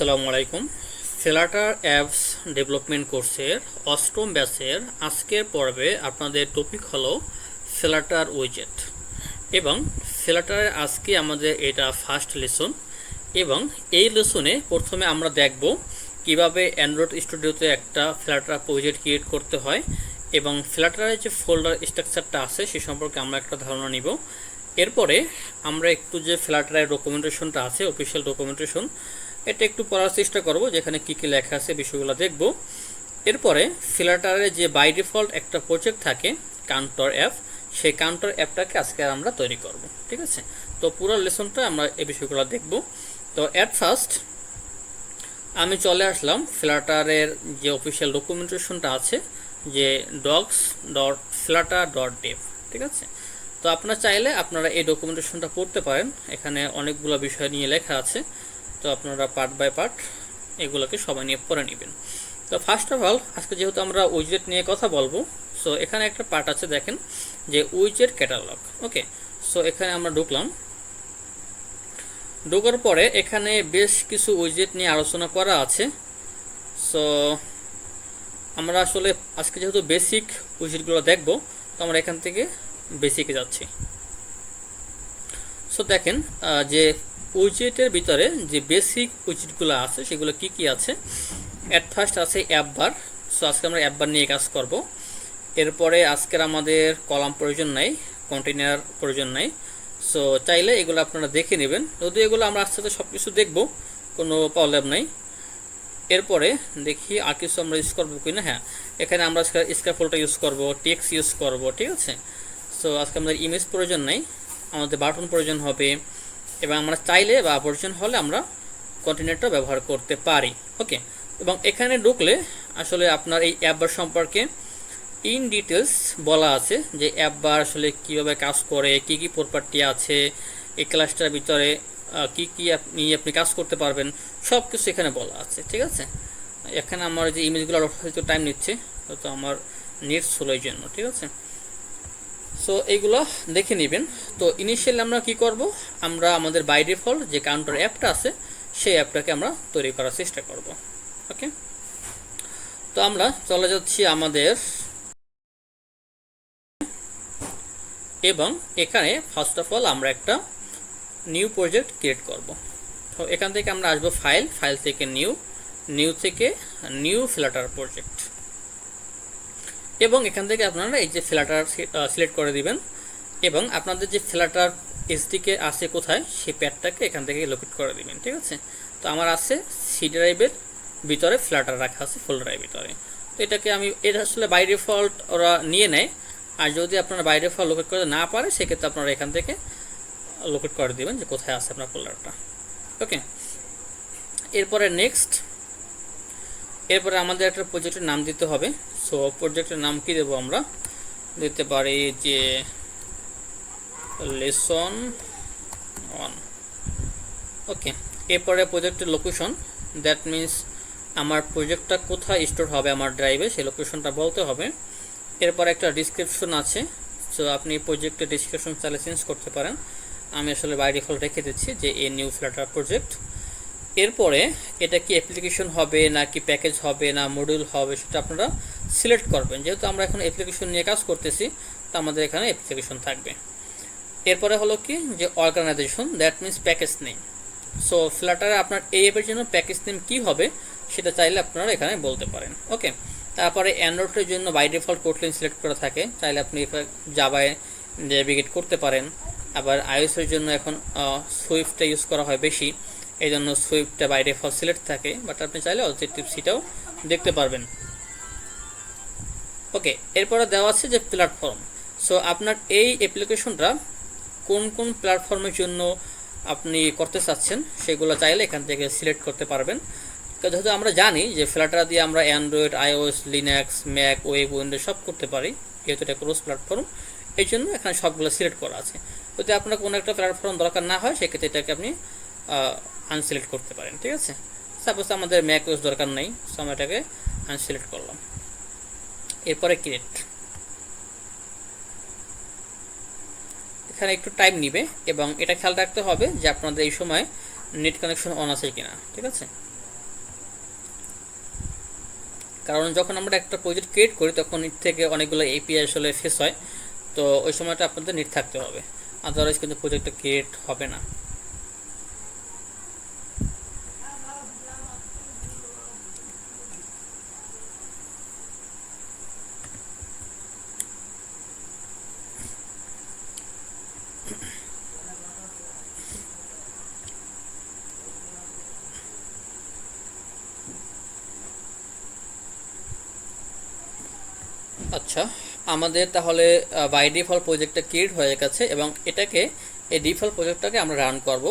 আসসালামু আলাইকুম। Flutter apps development কোর্সের অষ্টম ব্যাচের আজকের পর্বে আপনাদের টপিক হলো ফ্লাটার উইজেট এবং ফ্লাটারের আজকে আমাদের এটা ফার্স্ট লেসন এবং এই লেসনে প্রথমে আমরা দেখব কিভাবে অ্যান্ড্রয়েড স্টুডিওতে একটা ফ্লাটার উইজেট ক্রিয়েট করতে হয় এবং ফ্লাটারের যে ফোল্ডার স্ট্রাকচারটা আছে সে সম্পর্কে আমরা একটা ধারণা নিব। এরপরে আমরা একটু যে ফ্লাটারের ডকুমেন্টেশনটা আছে অফিসিয়াল ডকুমেন্টেশন এটা একটু পড়ার চেষ্টা করব, যেখানে কী কী লেখা আছে বিষয়গুলো দেখব। এরপরে ফ্লাটারে যে বাই ডিফল্ট একটা প্রজেক্ট থাকে কাউন্টার অ্যাপ, সেই কাউন্টার অ্যাপটাকে আজকে আমরা তৈরি করব। ঠিক আছে, তো পুরো লেসনটা আমরা এই বিষয়গুলো দেখব। তো অ্যাট ফার্স্ট আমি চলে আসলাম ফ্লাটারের যে অফিসিয়াল ডকুমেন্টেশনটা আছে, যে docs.flutter.dev। ঠিক আছে, তো আপনারা চাইলে আপনারা এই ডকুমেন্টেশনটা পড়তে পারেন, এখানে অনেকগুলো বিষয় নিয়ে লেখা আছে, তো আপনারা পার্ট বাই পার্ট এগুলোকে সবাই নিয়ে পড়ে নেবেন। তো ফার্স্ট অফ অল আজকে যেহেতু আমরা উইজেট নিয়ে কথা বলবো, সো এখানে একটা পার্ট আছে দেখেন যে উইজেট ক্যাটালগ। ওকে, সো এখানে আমরা ঢোকার পরে এখানে বেশ কিছু উইজেট নিয়ে আলোচনা করা আছে। সো আমরা আসলে আজকে যেহেতু বেসিক উইজেটগুলো দেখব, তো আমরা এখান থেকে বেসিকে যাচ্ছি। সো দেখেন যে উইজেটের ভিতরে যে বেসিক উইজেটগুলো আছে সেগুলো কি কি আছে। অ্যাট ফার্স্ট আছে অ্যাপ বার। সো আজকে আমরা অ্যাপ বার নিয়ে কাজ করব। এরপরে আজকের আমাদের কলাম প্রয়োজন নাই, কন্টেইনার প্রয়োজন নাই। সো চাইলে এগুলো আপনারা দেখে নেবেন, যদি এগুলো আমরা আস্তে আস্তে সব কিছু দেখবো, কোনো প্রবলেম নাই। এরপরে দেখি আর কিছু আমরা ইউজ করবো কিনা। হ্যাঁ, এখানে আমরা স্ক্যাফোল্ডটা ইউজ করব, টেক্সট ইউজ করব। ঠিক আছে, সো আজকে আমাদের ইমেজ প্রয়োজন নাই, আমাদের বাটন প্রয়োজন হবে এবং আমরা চাইলে বা প্রয়োজন হলে আমরা কন্টেইনারটা ব্যবহার করতে পারি। ওকে, এবং এখানে ঢুকলে আসলে আপনার এই অ্যাপ বার সম্পর্কে ইন ডিটেলস বলা আছে, যে অ্যাপ বার আসলে কীভাবে কাজ করে, কি কি প্রপার্টি আছে এই ক্লাসটার ভিতরে, কি কি আপনি কাজ করতে পারবেন, সব কিছু এখানে বলা আছে। ঠিক আছে, এখানে আমার যে ইমেজগুলো হয়তো টাইম নিচ্ছে, তো আমার নেট স্লো এই জন্য। ঠিক আছে, সো এইগুলো দেখে নেবেন। তো ইনিশিয়ালি আমরা কি করব, আমরা আমাদের বাই ডিফল্ট যে কাউন্টার অ্যাপটা আছে সেই অ্যাপটাকে আমরা তৈরি করার চেষ্টা করব। ওকে, তো আমরা চলে যাচ্ছি আমাদের, এবং এখানে ফার্স্ট অফ অল আমরা একটা নিউ প্রজেক্ট ক্রিয়েট করব। তো এখান থেকে আমরা আসবো ফাইল থেকে নিউ থেকে নিউ ফ্লাটার প্রজেক্ট, এবং এখান থেকে আপনারা এই যে ফ্লাটার সিলেক্ট করে দিবেন এবং আপনাদের যে ফ্লাটার এসডিকে আছে কোথায় সেই প্যাডটাকে এখান থেকে লোকেট করে দিবেন। ঠিক আছে, তো আমার আছে সি ড্রাইভের ভিতরে ফ্লাটার রাখা আছে ফোল্ডারের ভিতরে। তো এটাকে এটা আসলে বাই ডিফল্ট ওরা নিয়ে নেয়, আর যদি আপনারা বাই ডিফল্ট লোকেট করতে না পারে সেক্ষেত্রে আপনারা এখান থেকে লোকেট করে দিবেন যে কোথায় আছে আপনার ফোল্ডারটা। ওকে, এরপরে আমাদের একটা প্রজেক্টের নাম দিতে হবে। সো প্রজেক্টের নাম কি দেবো, আমরা দিতে পারি যে লেসন 1। ওকে, এরপরে প্রজেক্টের লোকেশন, দ্যাট মিন্স আমার প্রজেক্টটা কোথায় স্টোর হবে আমার ড্রাইভে সেই লোকেশনটা বলতে হবে। এরপর একটা ডিসক্রিপশন আছে, সো আপনি প্রজেক্টের ডিসক্রিপশন চাইলে চেঞ্জ করতে পারেন, আমি আসলে বাই ডিফল্ট রেখে দিচ্ছি যে এ নিউ ফ্লাটার প্রজেক্ট। এরপরে এটা কি অ্যাপ্লিকেশন হবে নাকি প্যাকেজ হবে না মডিউল হবে সেটা আপনারা সিলেক্ট করবেন, যেহেতু আমরা এখন অ্যাপ্লিকেশন নিয়ে কাজ করতেছি তো আমাদের এখানে অ্যাপ্লিকেশন থাকবে। এরপরে হলো কি যে organisation, that means package name. So ফ্লাটারে আপনার এই অ্যাপের জন্য প্যাকেজ নেম কী হবে সেটা চাইলে আপনারা এখানে বলতে পারেন। ওকে, তারপরে অ্যান্ড্রয়েডের জন্য বাই ডিফল্ট কোটলিন সিলেক্ট করা থাকে, চাইলে আপনি জাভায় নেভিগেট করতে পারেন। আবার আইওএসের জন্য এখন সুইফটটা ইউজ করা হয় বেশি, এই জন্য সুইফটটা বাই ডিফল্ট সিলেক্ট থাকে, বাট আপনি চাইলে অবজেক্টিভ সিটাও দেখতে পারবেন। ওকে, এরপরে দেওয়া আছে যে প্ল্যাটফর্ম। সো আপনার এই অ্যাপ্লিকেশনটা কোন কোন প্ল্যাটফর্মের জন্য আপনি করতে চাচ্ছেন সেগুলো চাইলে এখান থেকে সিলেক্ট করতে পারবেন। যেহেতু আমরা জানি যে ফ্লাটার দিয়ে আমরা Android, iOS, Linux, Mac, web, Windows সব করতে পারি, যেহেতু এটা ক্রস প্ল্যাটফর্ম, এই জন্য এখানে সবগুলো সিলেক্ট করা আছে। যদি আপনার কোনো একটা প্ল্যাটফর্ম দরকার না হয় সেক্ষেত্রে এটাকে আপনি আনসিলেক্ট করতে পারেন। ঠিক আছে, সাপোজ আমাদের ম্যাক ওএস দরকার নেই, সো আমরা এটাকে আনসিলেক্ট করলাম। এরপরে ক্রিয়েট, এখানে একটু টাইম নিবে এবং এটা খেয়াল রাখতে হবে যে আপনাদের এই সময় নেট কানেকশন অন আছে কিনা। ঠিক আছে, কারণ যখন আমরা একটা প্রজেক্ট ক্রিয়েট করি তখন এর থেকে অনেকগুলো এপিআই আসলে ফেস হয়, তো ওই সময়টা আপনাদের নেট থাকতে হবে, আদারওয়াইজ কিন্তু প্রজেক্টটা ক্রিয়েট হবে না। আচ্ছা, আমাদের তাহলে বাই ডিফল্ট প্রজেক্টটা ক্রিয়েট হয়ে গেছে এবং এটাকে এই ডিফল্ট প্রজেক্টটাকে আমরা রান করব।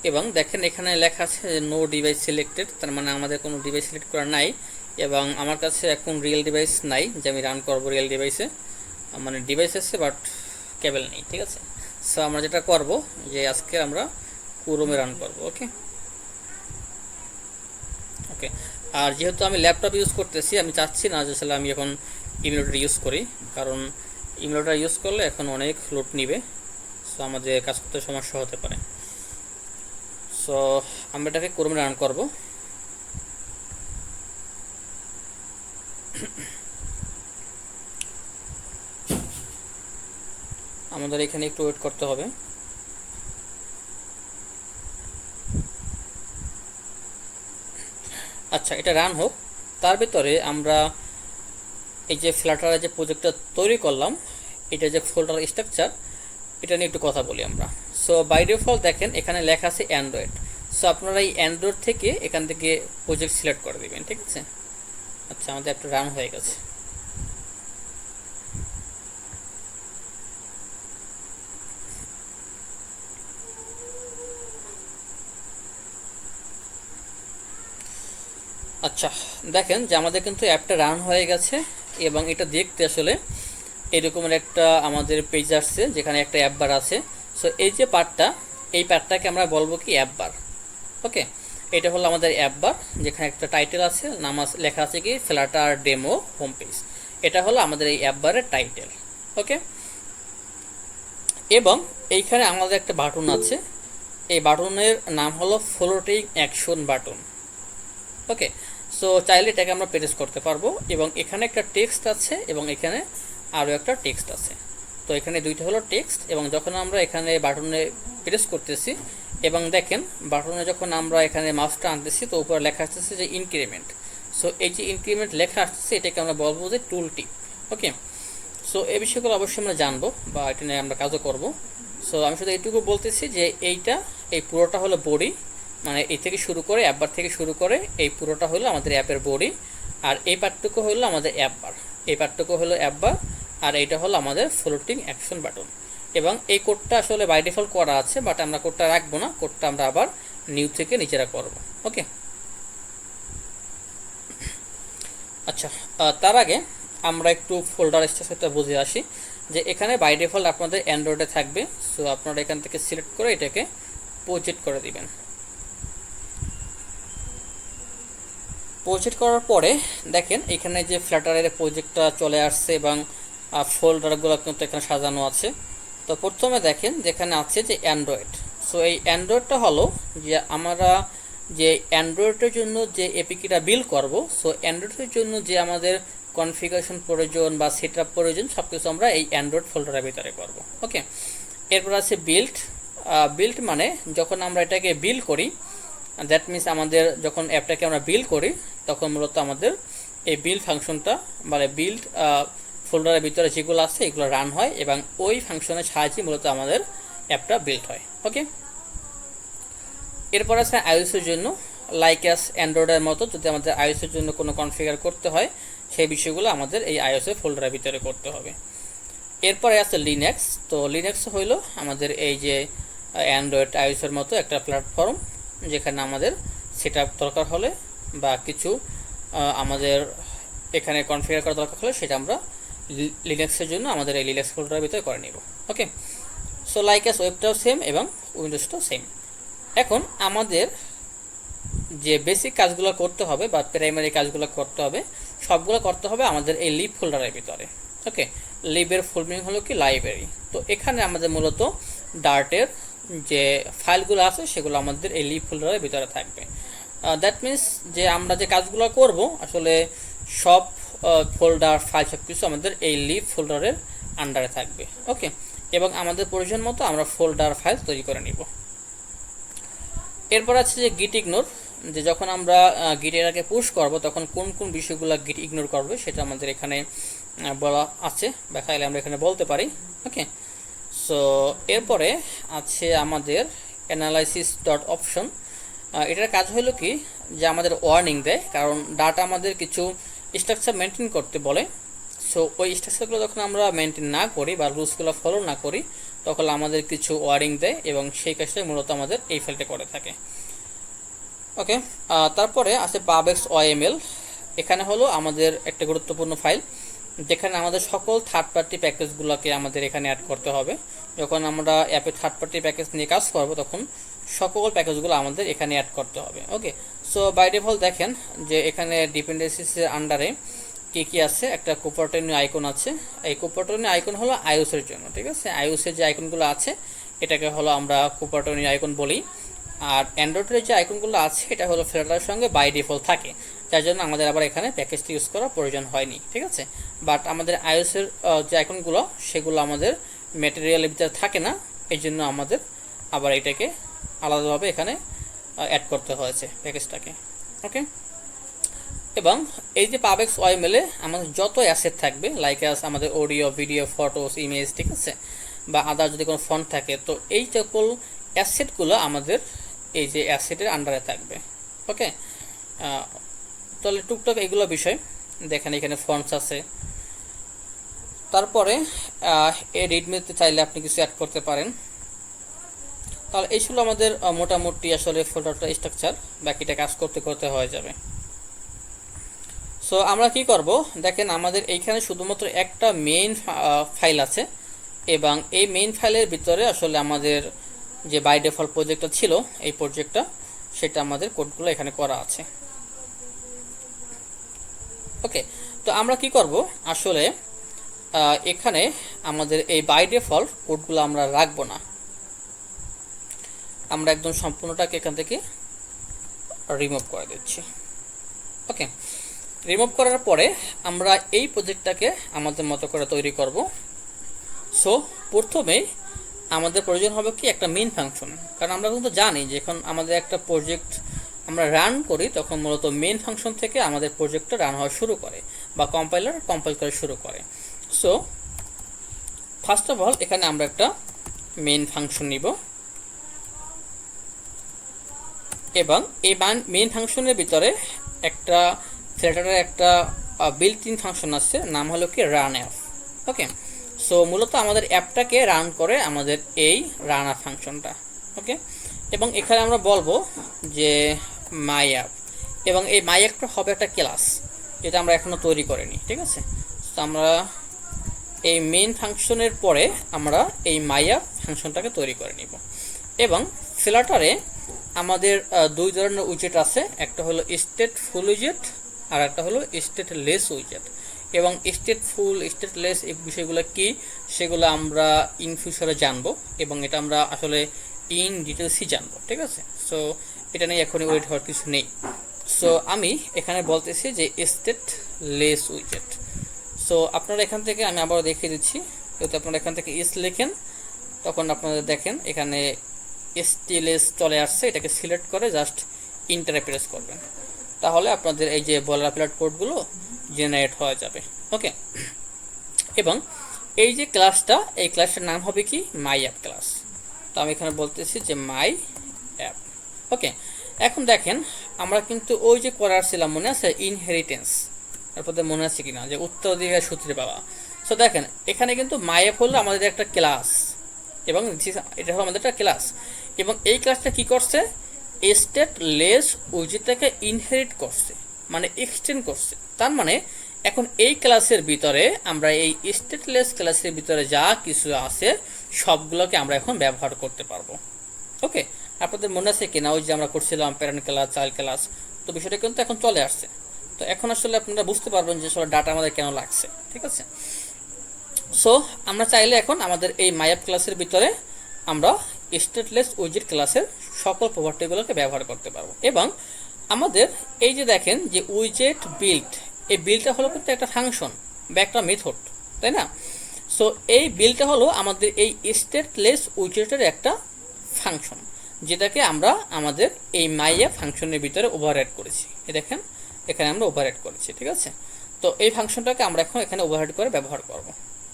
এবং দেখেন এখানে লেখা আছে নো ডিভাইস সিলেক্টেড, তার মানে আমাদের কোনো ডিভাইস সিলেক্ট করা নাই এবং আমার কাছে এখন রিয়েল ডিভাইস নাই যে আমি রান করব রিয়েল ডিভাইসে, মানে ডিভাইস আছে বাট কেবল নেই। ঠিক আছে, সো আমরা যেটা করব যে আজকে আমরা ক্রোমে রান করব। ওকে ওকে, আর যেহেতু আমি ল্যাপটপ ইউজ করতেছি আমি চাচ্ছি না যে আসলে আমি এখন ইমুলেটর ইউজ করি, কারণ ইমুলেটর ইউজ করলে এখন অনেক লোড নিবে, সো আমাদের কাজ করতে সমস্যা হতে পারে। সো আমরা এটাকে ক্রোমে রান করব। আমাদের এখানে একটু ওয়েট করতে হবে। আচ্ছা, এটা রান হোক, তার ভিতরে আমরা এই যে ফ্লাটারের যে প্রজেক্টটা তৈরি করলাম, এটা যে ফোল্ডার স্ট্রাকচার, এটা নিয়ে একটু কথা বলি আমরা। সো বাই ডিফল্ট দেখেন এখানে লেখা আছে অ্যান্ড্রয়েড, সো আপনারা এই অ্যান্ড্রয়েড থেকে এখান থেকে প্রজেক্ট সিলেক্ট করে দেবেন। ঠিক আছে, আচ্ছা আমাদের একটা রান হয়ে গেছে। আচ্ছা, দেখেন যে আমাদের কিন্তু অ্যাপটা রান হয়ে গেছে এবং এটা দেখতে আসলে এরকমের একটা আমাদের পেজ আসছে যেখানে একটা অ্যাপ বার আছে। সো এই যে পার্টটা, এই পার্টটাকে আমরা বলবো কি অ্যাপ বার। ওকে, এটা হলো আমাদের অ্যাপ বার, যেখানে একটা টাইটেল আছে, নাম লেখা আছে কি ফ্লাটার ডেমো হোম পেজ। এটা হলো আমাদের এই অ্যাপ বারের টাইটেল। ওকে, এবং এইখানে আমাদের একটা বাটন আছে, এই বাটনের নাম হলো ফ্লোটিং অ্যাকশন বাটন। ওকে, সো চাইলে এটাকে আমরা প্রেস করতে পারবো এবং এখানে একটা টেক্সট আছে এবং এখানে আরও একটা টেক্সট আছে। তো এখানে দুইটা হলো টেক্সট এবং যখন আমরা এখানে বাটনে প্রেস করতেছি এবং দেখেন বাটনে যখন আমরা এখানে মাউসটা আনতেছি তো উপরে লেখা আসতেছে যে ইনক্রিমেন্ট। সো এই যে ইনক্রিমেন্ট লেখা আসতেছে এটাকে আমরা বলবো যে টুল টিপ। ওকে, সো এই বিষয়গুলো অবশ্যই আমরা জানবো বা এটা নিয়ে আমরা কাজও করব। সো আমি শুধু এইটুকু বলতেছি যে এই পুরোটা হলো বডি, মানে এই থেকে শুরু করে অ্যাপবার থেকে শুরু করে এই পুরোটা হলো আমাদের অ্যাপের বডি, আর এই পার্টটুকু হলো আমাদের অ্যাপবার, এই পার্টটুকু হলো অ্যাপবার, আর এইটা হলো আমাদের ফ্লোটিং অ্যাকশন বাটন। এবং এই কোডটা আসলে বাই ডিফল্ট করা আছে, বাট আমরা কোডটা রাখবো না, কোডটা আমরা আবার নিউ থেকে নিজেরা করব। ওকে, আচ্ছা তার আগে আমরা একটু ফোল্ডার স্ট্রাকচারটা বুঝে আসি যে এখানে বাই ডিফল্ট আপনাদের অ্যান্ড্রয়েডে থাকবে। সো আপনারা এখান থেকে সিলেক্ট করে এটাকে প্রজেক্ট করে দিবেন। প্রজেক্ট করার পরে দেখেন এখানে যে ফ্ল্যাটারের প্রজেক্টটা চলে আসছে এবং ফোল্ডারগুলো কিন্তু এখানে সাজানো আছে। তো প্রথমে দেখেন যেখানে আছে যে অ্যান্ড্রয়েড, সো এই অ্যান্ড্রয়েডটা হলো যে আমরা যে অ্যান্ড্রয়েডের জন্য যে এপিকিটা বিল্ড করব, সো অ্যান্ড্রয়েডের জন্য যে আমাদের কনফিগারেশন প্রয়োজন বা সেট আপ প্রয়োজন সব কিছু আমরা এই অ্যান্ড্রয়েড ফোল্ডারের ভিতরে করব। ওকে, এরপর আছে বিল্ড। বিল্ড মানে যখন আমরা এটাকে বিল্ড করি, দ্যাট মিনস আমাদের যখন অ্যাপটাকে আমরা বিল্ড করি তখন মূলত আমাদের এই বিল্ড ফাংশনটা মানে বিল্ড ফোল্ডারের ভিতরে যেগুলো আছে এগুলো রান হয় এবং ওই ফাংশনের সাহায্যে মূলত আমাদের অ্যাপটা বিল্ড হয়। ওকে, এরপর আছে আইওএসের জন্য, লাইক অ্যাস অ্যান্ড্রয়েডের মতো যদি আমাদের আইওএসের জন্য কোনো কনফিগার করতে হয় সেই বিষয়গুলো আমাদের এই আইওএসের ফোল্ডারের ভিতরে করতে হবে। এরপরে আছে লিনাক্স। তো লিনাক্স হইল আমাদের এই যে অ্যান্ড্রয়েড আইওএসের মতো একটা প্ল্যাটফর্ম যেখানে আমাদের সেট আপ দরকার হলে বা কিছু আমাদের এখানে কনফিগার করা দরকার হলে সেটা আমরা লিনাক্সের জন্য আমাদের এই লিনাক্স ফোল্ডারের ভিতরে করে নিব। ওকে, সো লাইক অ্যাস ওয়েবটাও সেম এবং উইন্ডোজটাও সেম। এখন আমাদের যে বেসিক কাজগুলো করতে হবে বা প্রাইমারি কাজগুলো করতে হবে সবগুলো করতে হবে আমাদের এই লিব ফোল্ডারের ভিতরে। ওকে, লিবের ফুল মিনিং হলো কি লাইব্রেরি। তো এখানে আমাদের মূলত ডার্টের যে ফাইলগুলো আছে সেগুলো আমাদের এই লিব ফোল্ডারের ভিতরে থাকবে। দ্যাট মিনস যে আমরা যে কাজগুলো করব আসলে সব ফোল্ডার ফাইল সব কিছু আমাদের এই লিভ ফোল্ডারের আন্ডারে থাকবে। ওকে, এবং আমাদের প্রয়োজন মতো আমরা ফোল্ডার ফাইল তৈরি করে নিব। এরপর আছে যে গিট ইগনোর, যে যখন আমরা গিটের আগে পুশ করব তখন কোন কোন বিষয়গুলো গিট ইগনোর করবে সেটা আমাদের এখানে বলা আছে, বা চাইলে আমরা এখানে বলতে পারি। ওকে, সো এরপরে আছে আমাদের অ্যানালাইসিস ডট অপশন। এটার কাজ হলো কি, যে আমাদের ওয়ার্নিং দেয়, কারণ ডাটা আমাদের কিছু স্ট্রাকচার মেনটেন করতে বলে। সো ওই স্ট্রাকচারগুলো যখন আমরা মেনটেন না করি বা রুলসগুলো ফলো না করি তখন আমাদের কিছু ওয়ার্নিং দেয়, এবং সেই কাজটাই মূলত আমাদের এই ফাইলটা করে থাকে। ওকে, তারপরে আছে পাবএক্স ওএমএল। এখানে হলো আমাদের একটা গুরুত্বপূর্ণ ফাইল, যেখানে আমাদের সকল থার্ড পার্টি প্যাকেজগুলোকে আমাদের এখানে অ্যাড করতে হবে। যখন আমরা অ্যাপে থার্ড পার্টি প্যাকেজ নিয়ে কাজ করব তখন সকল প্যাকেজগুলো আমাদের এখানে অ্যাড করতে হবে। ওকে, সো বাই ডিফল্ট দেখেন যে এখানে ডিপেন্ডেন্সিসের আন্ডারে কী আছে, একটা কুপারটনি আইকন আছে। এই কুপারটনি আইকন হলো আইওসের জন্য, ঠিক আছে। আইওসের যে আইকনগুলো আছে এটাকে হলো আমরা কুপারটনি আইকন বলি। আর অ্যান্ড্রয়েডের যে আইকনগুলো আছে এটা হলো ফ্লাটারের সঙ্গে বাই ডিফল্ট থাকে, যার জন্য আমাদের আবার এখানে প্যাকেজটি ইউজ করার প্রয়োজন হয়নি, ঠিক আছে। বাট আমাদের আইওসের যে আইকনগুলো সেগুলো আমাদের ম্যাটেরিয়ালের ভিতরে থাকে না, এই জন্য আমাদের আবার এটাকে আলাদাভাবে এখানে অ্যাড করতে হয়েছে প্যাকেজটাকে। ওকে, এবং এই যে পাবএক্স ওএমএলে আমাদের যত অ্যাসেট থাকবে, লাইক আমাদের অডিও, ভিডিও, ফটোস, ইমেজ, ঠিক আছে, বা আদার যদি কোনো ফন্ট থাকে, তো এই সকল অ্যাসেটগুলো আমাদের এই যে অ্যাসেটের আন্ডারে থাকবে। ওকে, তাহলে টুকটাক এইগুলো বিষয় দেখেন, এখানে ফন্টস আছে। তারপরে এই রিডমিতে চাইলে আপনি কিছু অ্যাড করতে পারেন। তাহলে এই ছিল আমাদের মোটামুটি আসলে ফোল্ডারটা স্ট্রাকচার, বাকিটা কাজ করতে করতে হয়ে যাবে। সো আমরা কি করব, দেখেন আমাদের এইখানে শুধুমাত্র একটা মেইন ফাইল আছে, এবং এই মেইন ফাইলের ভিতরে আসলে আমাদের যে বাই ডিফল্ট প্রজেক্টটা ছিল এই প্রজেক্টটা, সেটা আমাদের কোডগুলো এখানে করা আছে। ওকে, তো আমরা কি করব, আসলে এখানে আমাদের এই বাই ডিফল্ট কোডগুলো আমরা রাখবো না, আমরা একদম সম্পূর্ণটাকে এখান থেকে রিমুভ করে দিচ্ছি। ওকে, রিমুভ করার পরে আমরা এই প্রজেক্টটাকে আমাদের মতো করে তৈরি করব। সো প্রথমেই আমাদের প্রয়োজন হবে কি, একটা মেইন ফাংশন, কারণ আমরা কিন্তু জানি যে এখন আমাদের একটা প্রজেক্ট আমরা রান করি তখন মূলত মেইন ফাংশন থেকে আমাদের প্রজেক্টটা রান হওয়া শুরু করে, বা কম্পাইলার কম্পাইল করা শুরু করে। সো ফার্স্ট অফ অল এখানে আমরা একটা মেইন ফাংশন নিব, এবং এই মেইন ফাংশনের ভিতরে একটা ফ্ল্যাটারের একটা বিল্ট ইন ফাংশন আছে, নাম হলো কি রান অ্যাপ। ওকে, সো মূলত আমাদের অ্যাপটাকে রান করে আমাদের এই রান অ্যাপ ফাংশনটা। ওকে, এবং এখানে আমরা বলবো যে মাই অ্যাপ, এবং এই মাই অ্যাপটা হবে একটা ক্লাস, যেটা আমরা এখনো তৈরি করিনি, ঠিক আছে। তো আমরা এই মেইন ফাংশনের পরে আমরা এই মাই অ্যাপ ফাংশনটাকে তৈরি করে নিব। এবং ফ্ল্যাটারে আমাদের দুই ধরনের উইজেট আছে, একটা হলো স্টেটফুল উইজেট আর একটা হলো স্টেটলেস উইজেট। এবং স্টেটফুল, স্টেটলেস এই বিষয়গুলো কি সেগুলো আমরা ইন ফিউচারে জানবো, এবং এটা আমরা আসলে ইন ডিটেলসই জানবো, ঠিক আছে। সো এটা নিয়ে এখনই ওয়েট হওয়ার কিছু নেই। সো আমি এখানে বলতেছি যে স্টেটলেস উইজেট। সো আপনারা এখান থেকে আমি আবার দেখিয়ে দিচ্ছি, যেহেতু আপনারা এখান থেকে ইস লেখেন তখন আপনারা দেখেন এখানে স্টেটলেস চলে আসছে, এটাকে সিলেক্ট করে জাস্ট ইন্টারে প্রেস করবেন, তাহলে আপনাদের এই যে বলারপ্লেট কোডগুলো জেনারেট হয়ে যাবে। ওকে, এবং এই যে ক্লাসটা, এই ক্লাসটার নাম হবে কি মাই অ্যাপ ক্লাস। তো আমি এখানে বলতেছি যে মাই অ্যাপ। ওকে, এখন দেখেন আমরা কিন্তু ওই যে করার ছিলাম, মনে আছে ইনহেরিটেন্স, আপনাদের মনে আছে কিনা, যে উত্তরাধিকার সূত্রে পাওয়া। সো দেখেন এখানে কিন্তু মাই অ্যাপ হলো আমাদের একটা ক্লাস, এবং এটা হলো আমাদের একটা ক্লাস, এবং এই ক্লাসটা কি করছে, স্টেটলেস উইজেটটাকে ইনহেরিট করছে, মানে এক্সটেন্ড করছে। তার মানে এখন এই ক্লাসের ভিতরে আমরা এই স্টেটলেস ক্লাসের ভিতরে যা কিছু আছে সবগুলোকে আমরা এখন ব্যবহার করতে পারবো। ওকে, আপনাদের মনে আছে কিনা ওই যে আমরা করছিলাম প্যারেন্ট ক্লাস, চাইল্ড ক্লাস, তো বিষয়টা কিন্তু এখন চলে আসছে। তো এখন আসলে আপনারা বুঝতে পারবেন যে আসলে ডাটা আমাদের কেন লাগছে, ঠিক আছে। সো আমরা চাইলে এখন আমাদের এই মাই অ্যাপ ক্লাসের ভিতরে আমরা স্টেটলেস উইজেট ক্লাসের সকল প্রপার্টিগুলোকে ব্যবহার করতে পারবো। এবং আমাদের এই যে দেখেন যে উইজেট বিল্ড, এই বিলটা হলো কিন্তু একটা ফাংশন বা একটা মেথড, তাই না? সো এই বিলটা হলো আমাদের এই স্টেটলেস উইজেটের একটা ফাংশন, যেটাকে আমরা আমাদের এই মাইয়া ফাংশনের ভিতরে ওভাররাইড করেছি। দেখেন এখানে আমরা ওভাররাইড করেছি, ঠিক আছে? তো এই ফাংশনটাকে আমরা এখন এখানে ওভাররাইড করে ব্যবহার করব।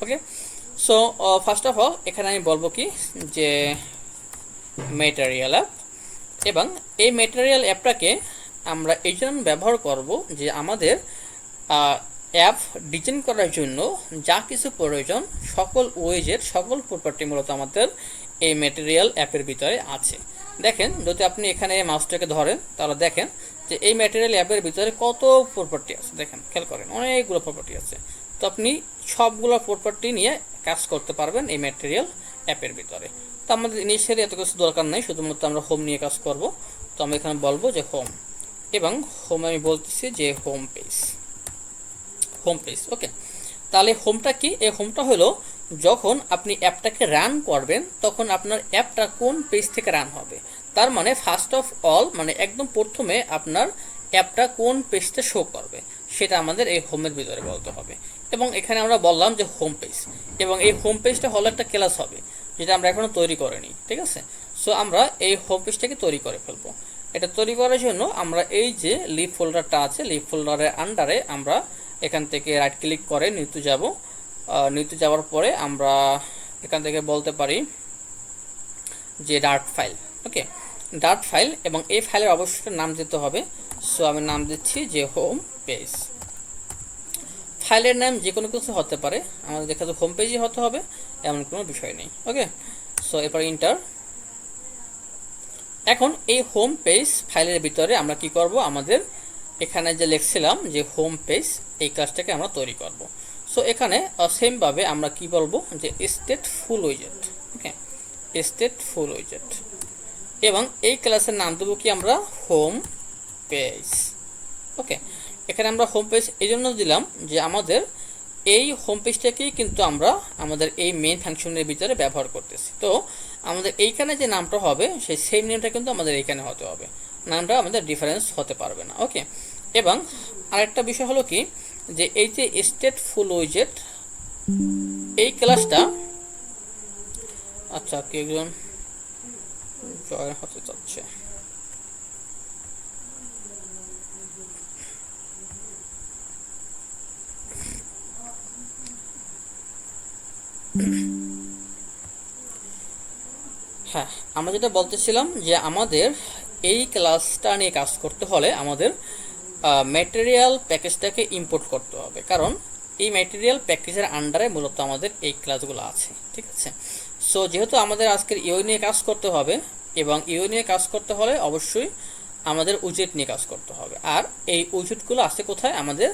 ওকে, সো ফার্স্ট অফ অল এখানে আমি বলবো কি যে ম্যাটেরিয়াল অ্যাপ, এবং এই ম্যাটেরিয়াল অ্যাপটাকে আমরা এই জন্য ব্যবহার করব যে আমাদের অ্যাপ ডিজাইন করার জন্য যা কিছু প্রয়োজন সকল ওয়েজের সকল প্রপার্টি মূলত আমাদের এই ম্যাটেরিয়াল অ্যাপের ভিতরে আছে। দেখেন যদি আপনি এখানে মাউসটাকে ধরেন তাহলে দেখেন যে এই ম্যাটেরিয়াল অ্যাপের ভিতরে কত প্রপার্টি আছে, দেখেন খেয়াল করেন অনেকগুলো প্রপার্টি আছে। তো আপনি সবগুলো প্রপার্টি নিয়ে কাজ করতে পারবেন এই ম্যাটেরিয়াল অ্যাপের ভিতরে। তো আমাদের ইনিশিয়ালি এত কিছু দরকার নেই, শুধুমাত্র আমরা হোম নিয়ে কাজ করব। তো আমরা এখানে বলবো যে হোম, এবং হোম আমি বলতেছি যে হোম পেজ, হোম পেজ। ওকে, তাহলে হোমটা কি? এই হোমটা হলো যখন আপনি অ্যাপটাকে রান করবেন তখন আপনার অ্যাপটা কোন পেজ থেকে রান হবে, তার মানে ফার্স্ট অফ অল মানে একদম প্রথমে আপনার অ্যাপটা কোন পেজটা শো করবে সেটা আমাদের এই হোমের ভিতরে বলতে হবে। এবং এখানে আমরা বললাম যে হোম পেজ, এবং এই হোম পেজটা হলো একটা ক্লাস হবে যেটা আমরা এখনো তৈরি করিনি, ঠিক আছে? সো আমরা এই হোম পেজটাকে তৈরি করে ফেলবো। এটা তৈরি করার জন্য আমরা এই যে লিভ ফোল্ডারটা আছে, লিভ ফোল্ডারের আন্ডারে আমরা এখান থেকে রাইট ক্লিক করে নিতে যাব। নিতে যাওয়ার পরে আমরা এখান থেকে বলতে পারি যে ডার্ট ফাইল। ওকে, ডার্ট ফাইল, এবং এই ফাইলের অবশ্যই নাম দিতে হবে। সো আমি নাম দিচ্ছি যে হোম পেজ। ফাইলের নাম যে কোনো কিছু হতে পারে, আমাদের দেখা যাচ্ছে হোম পেজই হতে হবে এমন কোনো বিষয় নেই। ওকে, সো এরপর ইন্টার। এখন এই হোম পেজ ফাইলের ভিতরে আমরা কি করব, আমাদের এখানে যে লিখছিলাম যে হোম পেজ এই ক্লাসটাকে আমরা তৈরি করব। সো এখানে সেমভাবে আমরা কি বলবো যে স্টেট ফুল উইজেট। ওকে, স্টেট ফুল উইজেট, এবং এই ক্লাসের নাম দেবো কি আমরা হোম পেজ। ওকে, এখানে আমরা হোম পেজ এই জন্য দিলাম যে আমাদের এই হোম পেজটাকেই কিন্তু আমরা আমাদের এই মেইন ফাংশনের ভিতরে ব্যবহার করতেছি। তো আমাদের এইখানে যে নামটা হবে সেই সেম নেমটা কিন্তু আমাদের এইখানে হতে হবে, নামটা আমাদের ডিফারেন্স হতে পারবে না। ওকে, এবং আরেকটা বিষয় হলো কি যে এই যে স্টেট ফুল উইজেট এই ক্লাসটা, আচ্ছা কি একজন জয়েন হতে চাচ্ছে, হ্যাঁ আমরা যেটা বলতেছিলাম যে আমাদের এই ক্লাসটা নিয়ে কাজ করতে হলে আমাদের ম্যাটেরিয়াল প্যাকেজটাকে ইম্পোর্ট করতে হবে, কারণ এই ম্যাটেরিয়াল প্যাকেজের আন্ডারে মূলত আমাদের এই ক্লাসগুলো আছে, ঠিক আছে? সো যেহেতু আমাদের আজকের ইউ নিয়ে কাজ করতে হবে, এবং ইউ নিয়ে কাজ করতে হলে অবশ্যই আমাদের উইজেট নিয়ে কাজ করতে হবে। আর এই উইজেটগুলো আছে কোথায়? আমাদের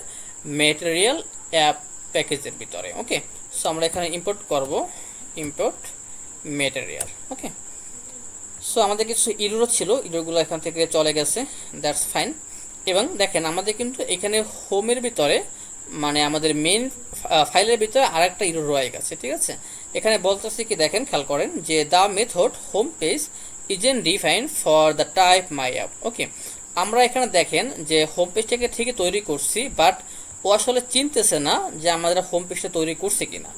ম্যাটেরিয়াল অ্যাপ প্যাকেজের ভিতরে। ওকে, সো আমরা এখানে ইম্পোর্ট করব, ইম্পোর্ট ম্যাটেরিয়াল। ওকে, সো আমাদের কিছু ইরোর ছিল, ইরোরগুলো এখান থেকে চলে গেছে, দ্যাটস ফাইন। এবং দেখেন আমাদের কিন্তু এখানে হোমের ভিতরে মানে আমাদের মেইন ফাইলের ভিতরে আরেকটা ইরোর রয়ে গেছে, ঠিক আছে? এখানে বলতেছে কি দেখেন, খেয়াল করেন যে the method home page isn't define for the type my app. Okay, আমরা এখানে দেখেন যে হোম পেজটাকে ঠিকই তৈরি করছি, বাট ও আসলে চিনতেছে না যে আমাদের হোম পেজটা তৈরি করছে কিনা।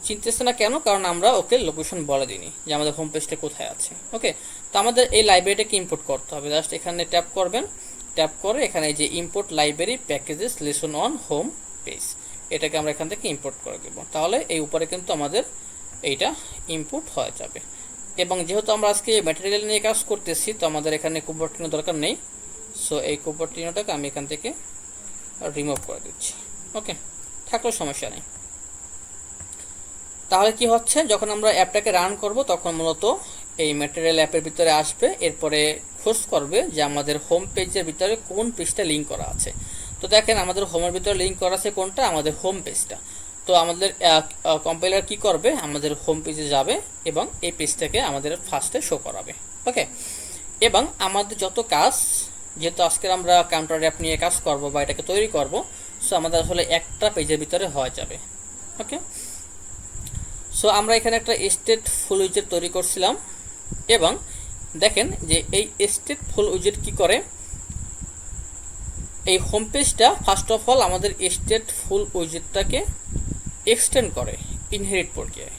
চিনতেছে না কেন? কারণ আমরা ওকে লোকেশন বলে দিইনি যে আমাদের হোম পেজটা কোথায় আছে। ওকে, তো আমাদের এই লাইব্রেরিটাকে ইম্পোর্ট করতে হবে। জাস্ট এখানে ট্যাপ করবেন, ট্যাপ করে এখানে যে import library packages lesson on home page, এটাকে আমরা এখান থেকে ইম্পোর্ট করে দেব। তাহলে এই উপরে কিন্তু আমাদের এইটা ইম্পোর্ট হয়ে যাবে। এবং যেহেতু আমরা আজকে ম্যাটেরিয়াল নিয়ে কাজ করতেছি, তো আমাদের এখানে কুপারটিনো দরকার নেই। সো এই কুপারটিনোটাকে আমি এখান থেকে রিমুভ করে দিচ্ছি। ওকে, থাকলেও সমস্যা নেই। তাহলে কি হচ্ছে, যখন আমরা অ্যাপটাকে রান করব তখন মূলত এই ম্যাটেরিয়াল অ্যাপের ভিতরে আসবে, এরপরে খোঁজ করবে যে আমাদের হোম পেজের ভিতরে কোন পেজটা লিঙ্ক করা আছে। তো দেখেন আমাদের হোমের ভিতরে লিঙ্ক করা আছে কোনটা, আমাদের হোম পেজটা। তো আমাদের কম্পাইলার কি করবে, আমাদের হোম পেজে যাবে এবং এই পেজটাকে আমাদের ফার্স্টে শো করাবে। ওকে, এবং আমাদের যত কাজ, যেহেতু আজকের আমরা কাউন্টার অ্যাপ নিয়ে কাজ করব বা এটাকে তৈরি করব, সো আমাদের আসলে একটা পেজের ভিতরে হয়ে যাবে। ওকে, সো আমরা এখানে একটা স্টেট ফুল উইজেট তৈরি করছিলাম, এবং দেখেন যে এই স্টেট ফুল উইজেট কি করে, এই হোম পেজটা ফার্স্ট অফ অল আমাদের স্টেটফুল উইজেটটাকে এক্সটেন্ড করে ইনহেরিট প্রক্রিয়ায়,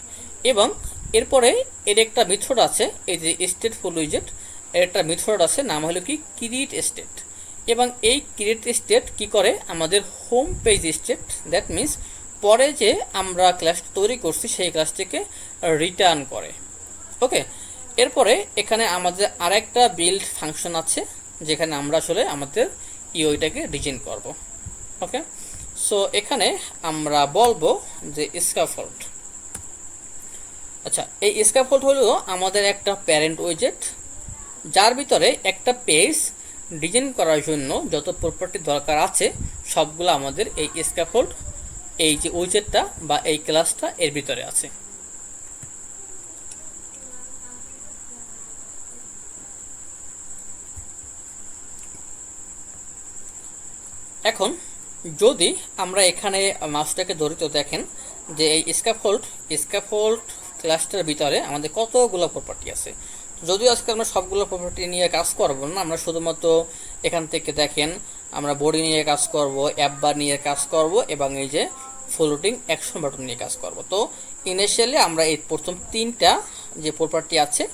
এবং এরপরে এর একটা মেথড আছে, এই যে স্টেটফুল উইজেট এর একটা মেথড আছে, নাম হলো কি ক্রিয়েট স্টেট। এবং এই ক্রিয়েট স্টেট কি করে আমাদের home page state, that means পরে যে আমরা ক্লাস তৈরি করছি সেই ক্লাসটিকে রিটার্ন করে। ওকে, এরপরে এখানে আমাদের আরেকটা বিল্ড ফাংশন আছে যেখানে আমরা আসলে আমাদের ইউআইটাকে ডিজাইন করব। ওকে, সো এখানে আমরা বলবো যে স্ক্যাফোল্ড। আচ্ছা, এই স্ক্যাফোল্ড হলো আমাদের একটা প্যারেন্ট উইজেট যার ভিতরে একটা পেজ ডিজাইন করার জন্য যত প্রপার্টি দরকার আছে সবগুলো আমাদের এই স্ক্যাফোল্ড, এই যে উইজেটটা বা এই ক্লাসটা এর ভিতরে আছে। এখন যদি আমরা এখানে মাউসটাকে ধরি তো দেখেন যে এই স্ক্যাফোল্ড ক্লাসটার ভিতরে আমাদের কতগুলো প্রপার্টি আছে। যদিও আজকে আমরা সবগুলো প্রপার্টি নিয়ে কাজ করব না, আমরা শুধুমাত্র এখান থেকে দেখেন আমরা বডি নিয়ে কাজ করব, অ্যাপ বার নিয়ে কাজ করব, এবং এই যে ফ্লোটিং অ্যাকশন বাটন নিয়ে কাজ করব। তো ইনিশিয়ালি আমরা এই প্রথম তিনটা যে প্রপার্টি আছে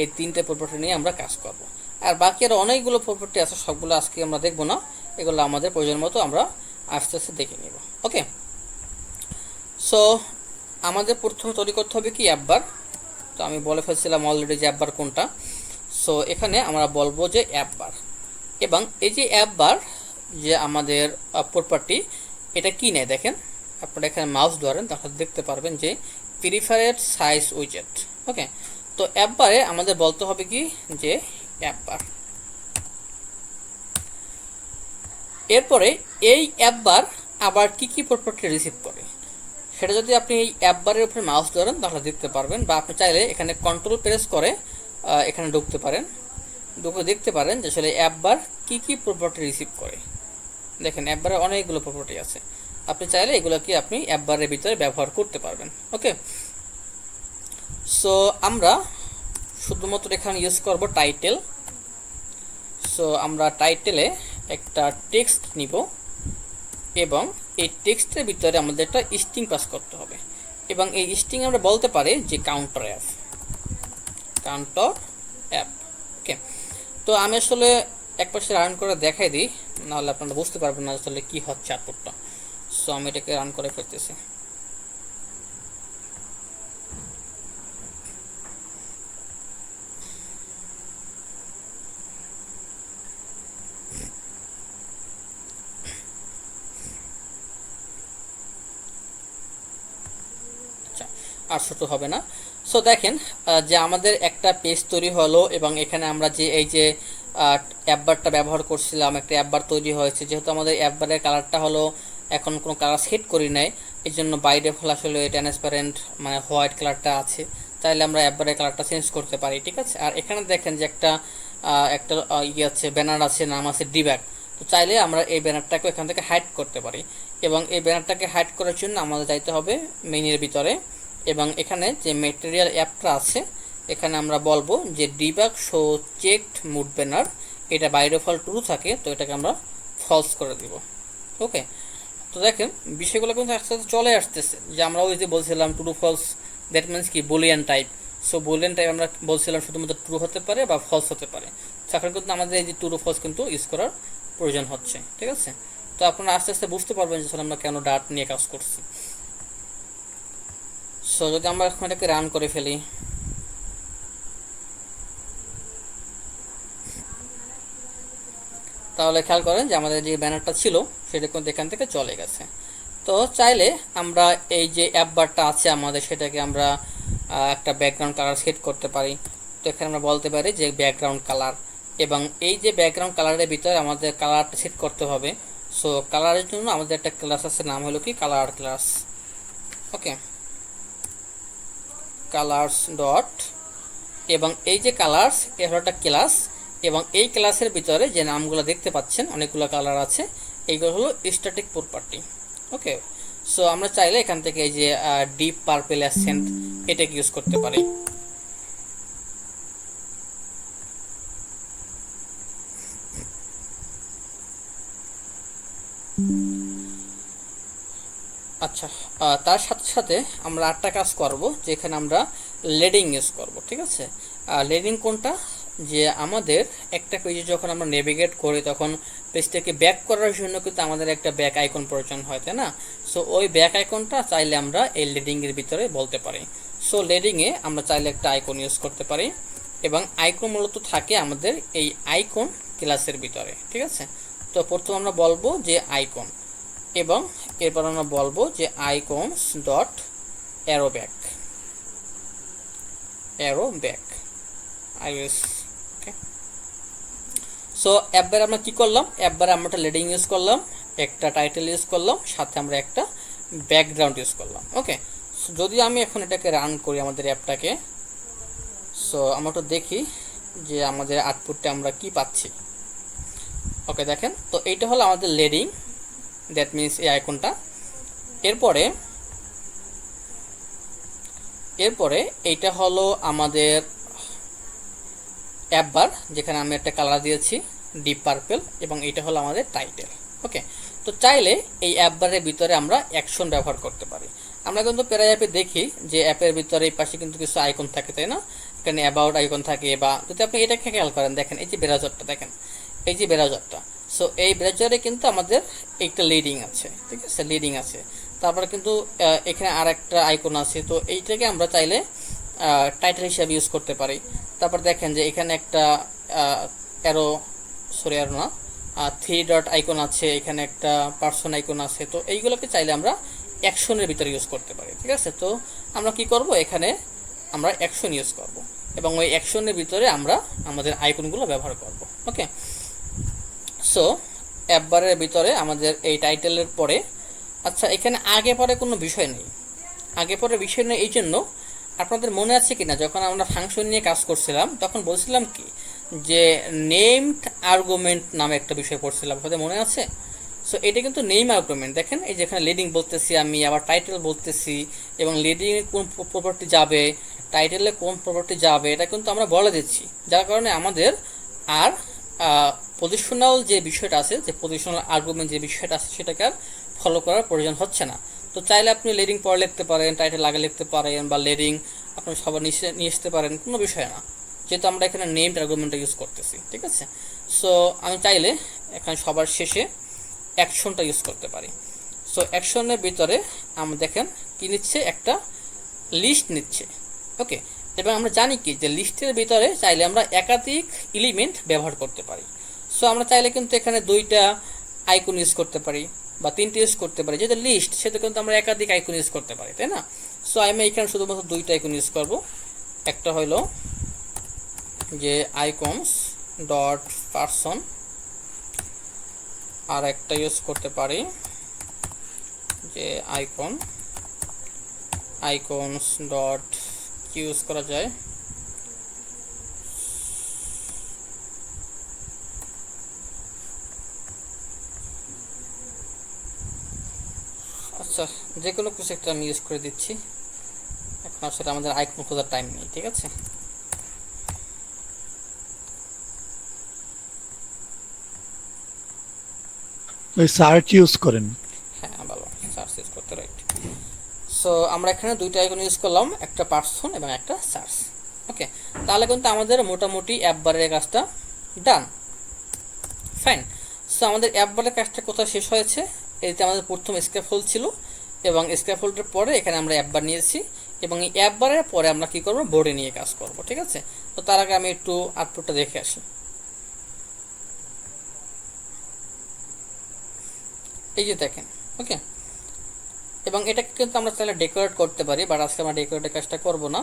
এই তিনটে প্রপার্টি নিয়ে আমরা কাজ করব, আর বাকি আরও অনেকগুলো প্রপার্টি আছে, সবগুলো আজকে আমরা দেখব না, এগুলো আমাদের প্রয়োজন মতো আমরা আস্তে আস্তে দেখে নিব। ওকে, সো আমাদের প্রথমে তৈরি করতে হবে কি অ্যাপ বার। তো আমি বলে ফেলছিলাম অলরেডি যে অ্যাপ বার কোনটা। সো এখানে আমরা বলবো যে অ্যাপ বার, এবং এই যে অ্যাপ বার যে আমাদের প্রপার্টি এটা কি নেয় দেখেন, আপনারা এখানে মাউস ধরেন তাহলে দেখতে পারবেন যে প্রিফারেড সাইজ উইজেট। ওকে, তো অ্যাপ বারে আমাদের বলতে হবে কি যে অ্যাপ বার। এরপরে এই অ্যাপ বার আবার কি কি প্রপার্টি রিসিভ করে সেটা যদি আপনি এই অ্যাপ বারের উপরে মাউস ধরেন তাহলে দেখতে পারবেন, বা আপনি চাইলে এখানে কন্ট্রোল প্রেস করে এখানে ঢুকতে পারেন, ঢুকে দেখতে পারেন যে আসলে অ্যাপ বার কী কী প্রপার্টি রিসিভ করে। দেখেন অ্যাপ বারে অনেকগুলো প্রপার্টি আছে, আপনি চাইলে এগুলোকে আপনি অ্যাপ বারের ভিতরে ব্যবহার করতে পারবেন। ওকে, সো আমরা শুধুমাত্র এখানে ইউজ করব টাইটেল। সো আমরা টাইটেলে একটা টেক্সট নিব, এবং এই টেক্সটের ভিতরে আমাদের একটা স্ট্রিং পাস করতে হবে, এবং এই স্ট্রিং আমরা বলতে পারি যে কাউন্টার অ্যাপ। ওকে, তো আমি আসলে এক পাশে রান করে দেখাই দিই, নাহলে আপনারা বুঝতে পারবেন না আসলে কি হচ্ছে আউটপুটটা। সো আমি এটাকে রান করে ফেলতেছি। আর ছোট হবে না। সো দেখেন যে আমাদের একটা পেজ তৈরি হলো, এবং এখানে আমরা যে এই যে অ্যাপ বারটা ব্যবহার করছিলাম একটা অ্যাপ বার তৈরি হয়েছে। যেহেতু আমাদের অ্যাপ বারের কালারটা হলো এখন কোনো কালার সেট করি নাই, এই জন্য বাই ডিফল্ট আসলে ট্রান্সপারেন্ট মানে হোয়াইট কালারটা আছে, তাইলে আমরা অ্যাপ বারের কালারটা চেঞ্জ করতে পারি। ঠিক আছে, আর এখানে দেখেন যে একটা একটা ইয়ে আছে, ব্যানার আছে, নাম আছে ডিব্যাগ। তো চাইলে আমরা এই ব্যানারটাকে এখান থেকে হাইড করতে পারি, এবং এই ব্যানারটাকে হাইড করার জন্য আমাদের যাইতে হবে মেইনের ভিতরে, এবং এখানে যে ম্যাটেরিয়াল অ্যাপটা আছে এখানে আমরা বলবো যে debug show checked mode banner, এটা বাই ডিফল্ট ট্রু থাকে, তো এটাকে আমরা ফলস করে দিব। ওকে, তো দেখেন বিষয়গুলো কিন্তু আস্তে আস্তে চলে আসতেছে, যে আমরা ওই যে বলছিলাম ট্রু ফলস, দ্যাট মিনস কি Boolean type. So Boolean type আমরা বলছিলাম শুধুমাত্র ট্রু হতে পারে বা ফলস হতে পারে, এখন কিন্তু আমাদের এই যে ট্রু ফলস কিন্তু ইউজ করার প্রয়োজন হচ্ছে। ঠিক আছে, তো আপনারা আস্তে আস্তে বুঝতে পারবেন যে আমরা কেন ডাট নিয়ে কাজ করছি। সো যদি আমরা এখন এটাকে রান করে ফেলি, তাহলে খেয়াল করেন যে আমাদের যে ব্যানারটা ছিল সেটা কিন্তু এখান থেকে চলে গেছে। তো চাইলে আমরা এই যে অ্যাপ বারটা আছে আমাদের সেটাকে আমরা একটা ব্যাকগ্রাউন্ড কালার সেট করতে পারি। তো এখানে আমরা বলতে পারি যে ব্যাকগ্রাউন্ড কালার, এবং এই যে ব্যাকগ্রাউন্ড কালারের ভিতরে আমাদের কালারটা সেট করতে হবে। সো কালারের জন্য আমাদের একটা ক্লাস আছে, নাম হলো কি কালার ক্লাস। ওকে, কালার্স ডট, এবং এই যে কালার্স এর একটা ক্লাস, এবং এই ক্লাসের ভিতরে যে নামগুলো দেখতে পাচ্ছেন অনেকগুলো কালার আছে, এইগুলো হলো স্ট্যাটিক প্রপার্টি। ওকে, সো আমরা চাইলে এখান থেকে এই যে ডিপ পার্পল অ্যাসেন্ট এটাকে ইউজ করতে পারি। আচ্ছা, তার সাথে সাথে আমরা আরেকটা কাজ করব, যেখানে আমরা লেডিং ইউজ করব। ঠিক আছে, লেডিং কোনটা, যে আমাদের একটা পেজে যখন আমরা নেভিগেট করি তখন পেজটাকে ব্যাক করার জন্য কিন্তু আমাদের একটা ব্যাক আইকন প্রয়োজন হয়, তাই না? সো ওই ব্যাক আইকনটা চাইলে আমরা এই লেডিংয়ের ভিতরে বলতে পারি। সো লেডিংয়ে আমরা চাইলে একটা আইকন ইউজ করতে পারি, এবং আইকন মূলত থাকে আমাদের এই আইকন ক্লাসের ভিতরে। ঠিক আছে, তো প্রথম আমরা বলবো যে আইকন, এবং এরপর আমরা বলবো যে icons dot arrow back, is. Okay, so একবার আমরা কি করলাম, একবার আমরা একটা লেডিং ইউজ করলাম, একটা টাইটেল ইউজ করলাম, সাথে আমরা একটা ব্যাকগ্রাউন্ড ইউজ করলাম। ওকে, যদি আমি এখন এটাকে রান করি আমাদের অ্যাপটাকে, সো আমরা একটু দেখি যে আমাদের আউটপুটটা আমরা কি পাচ্ছি। ওকে, দেখেন, তো এইটা হলো আমাদের লেডিং, দ্যাট মিনস এই আইকনটা। এরপরে এইটা হলো আমাদের অ্যাপ বার, যেখানে আমি একটা কালার দিয়েছি ডিপ পার্পল, এবং এটা হলো আমাদের টাইটেল। ওকে, তো চাইলে এই অ্যাপ বারের ভিতরে আমরা অ্যাকশন ব্যবহার করতে পারি। আমরা কিন্তু প্রায় অ্যাপে দেখি যে অ্যাপের ভিতরে এই পাশে কিন্তু কিছু আইকন থাকে, তাই না? এখানে অ্যাবাউট আইকন থাকে, বা যদি আপনি এটাকে খেয়াল করেন, দেখেন এই যে ব্রাউজারটা, দেখেন এই যে ব্রাউজারটা, সো এই ব্রাউজারে কিন্তু আমাদের একটা লিডিং আছে। ঠিক আছে, লিডিং আছে, তারপরে কিন্তু এখানে আর একটা আইকন আছে, তো এইটাকে আমরা চাইলে টাইটেল হিসাবে ইউজ করতে পারি। তারপর দেখেন যে এখানে একটা অ্যারো, সরি অ্যারো না, 3 ডট আইকন আছে, এখানে একটা পার্সন আইকন আছে, তো এইগুলোকে চাইলে আমরা অ্যাকশনের ভিতরে ইউজ করতে পারি। ঠিক আছে, তো আমরা কি করব, এখানে আমরা অ্যাকশন ইউজ করব, এবং ওই অ্যাকশনের ভিতরে আমরা আমাদের আইকনগুলো ব্যবহার করব। ওকে, সো অ্যাপ বারের ভিতরে আমাদের এই টাইটেলের পরে, আচ্ছা এখানে আগে পরে কোনো বিষয় নেই, আগে পরে বিষয় নেই। এই জন্য আপনাদের মনে আছে কি না, যখন আমরা ফাংশন নিয়ে কাজ করছিলাম তখন বলছিলাম কি, যে নেমড আর্গুমেন্ট নামে একটা বিষয় পড়ছিলাম, আপনাদের মনে আছে? সো এটা কিন্তু নেম আর্গুমেন্ট। দেখেন এই যেখানে লিডিং বলতেছি আমি, আবার টাইটেল বলতেছি, এবং লিডিংয়ে কোন প্রপার্টি যাবে, টাইটেলে কোন প্রপার্টি যাবে, এটা কিন্তু আমরা বলে দিচ্ছি, যার কারণে আমাদের আর পজিশনাল যে বিষয়টা আছে, যে পজিশনাল আর্গুমেন্ট যে বিষয়টা আছে, সেটাকে আর ফলো করার প্রয়োজন হচ্ছে না। তো চাইলে আপনি লিডিং পরে লিখতে পারেন, টাইটেল আগে লিখতে পারেন, বা লিডিং আপনি সবার নিচে নিয়ে আসতে পারেন, কোনো বিষয় না, যেহেতু আমরা এখানে নেমড আর্গুমেন্টটা ইউজ করতেছি। ঠিক আছে, সো আমি চাইলে এখানে সবার শেষে অ্যাকশনটা ইউজ করতে পারি। সো অ্যাকশনের ভিতরে আমরা দেখেন কি নিচ্ছে, একটা লিস্ট নিচ্ছে। ওকে, এবং আমরা জানি কি, যে লিস্টের ভিতরে চাইলে আমরা একাধিক এলিমেন্ট ব্যবহার করতে পারি। সো আমরা চাইলে কিন্তু এখানে 2টা আইকন ইউজ করতে পারি, বা 3টে ইউজ করতে পারি, যেটা লিস্ট সেটা কিন্তু আমরা একাধিক আইকন ইউজ করতে পারি, তাই না? সো আমি এখানে শুধুমাত্র 2টা আইকন ইউজ করব। একটা হলো যে আইকনস ডট পারসন, আর একটা ইউজ করতে পারি যে আইকনস ডট কি ইউজ করা যায়, আচ্ছা যে কোনো কিছু একটা আমি ইউজ করে দিচ্ছি, এখন আসলে আমাদের আইকন খোঁজার টাইম নেই। ঠিক আছে, ওই সার্চ ইউজ করেন। হ্যাঁ ভালো, সার্চ ইউজ করতে, রাইট। সো আমরা এখানে 2টা আইকন ইউজ করলাম, একটা পার্সন এবং একটা সার্চ। ওকে, তাহলে কিন্তু আমাদের মোটামুটি অ্যাপ বারের কাজটা ডান, ফাইন। সো আমাদের অ্যাপ বারের কাজটা কোথায় শেষ হয়েছে, এতে আমাদের প্রথম স্ক্যাফোল্ড ছিল, এবং স্ক্যাফোল্ডের পরে এখানে আমরা অ্যাপ বার নিয়েছি, এবং এই অ্যাপ বারের পরে আমরা কি করব, বোর্ডে নিয়ে কাজ করব। ঠিক আছে, তো তার আগে আমি একটু আউটপুটটা দেখে আসি। এই যে দেখেন, ওকে, এবং এটা কিন্তু আমরা চাইলে ডেকোরেট করতে পারি, বাট আজকে আমরা ডেকোরেটের কাজটা করব না,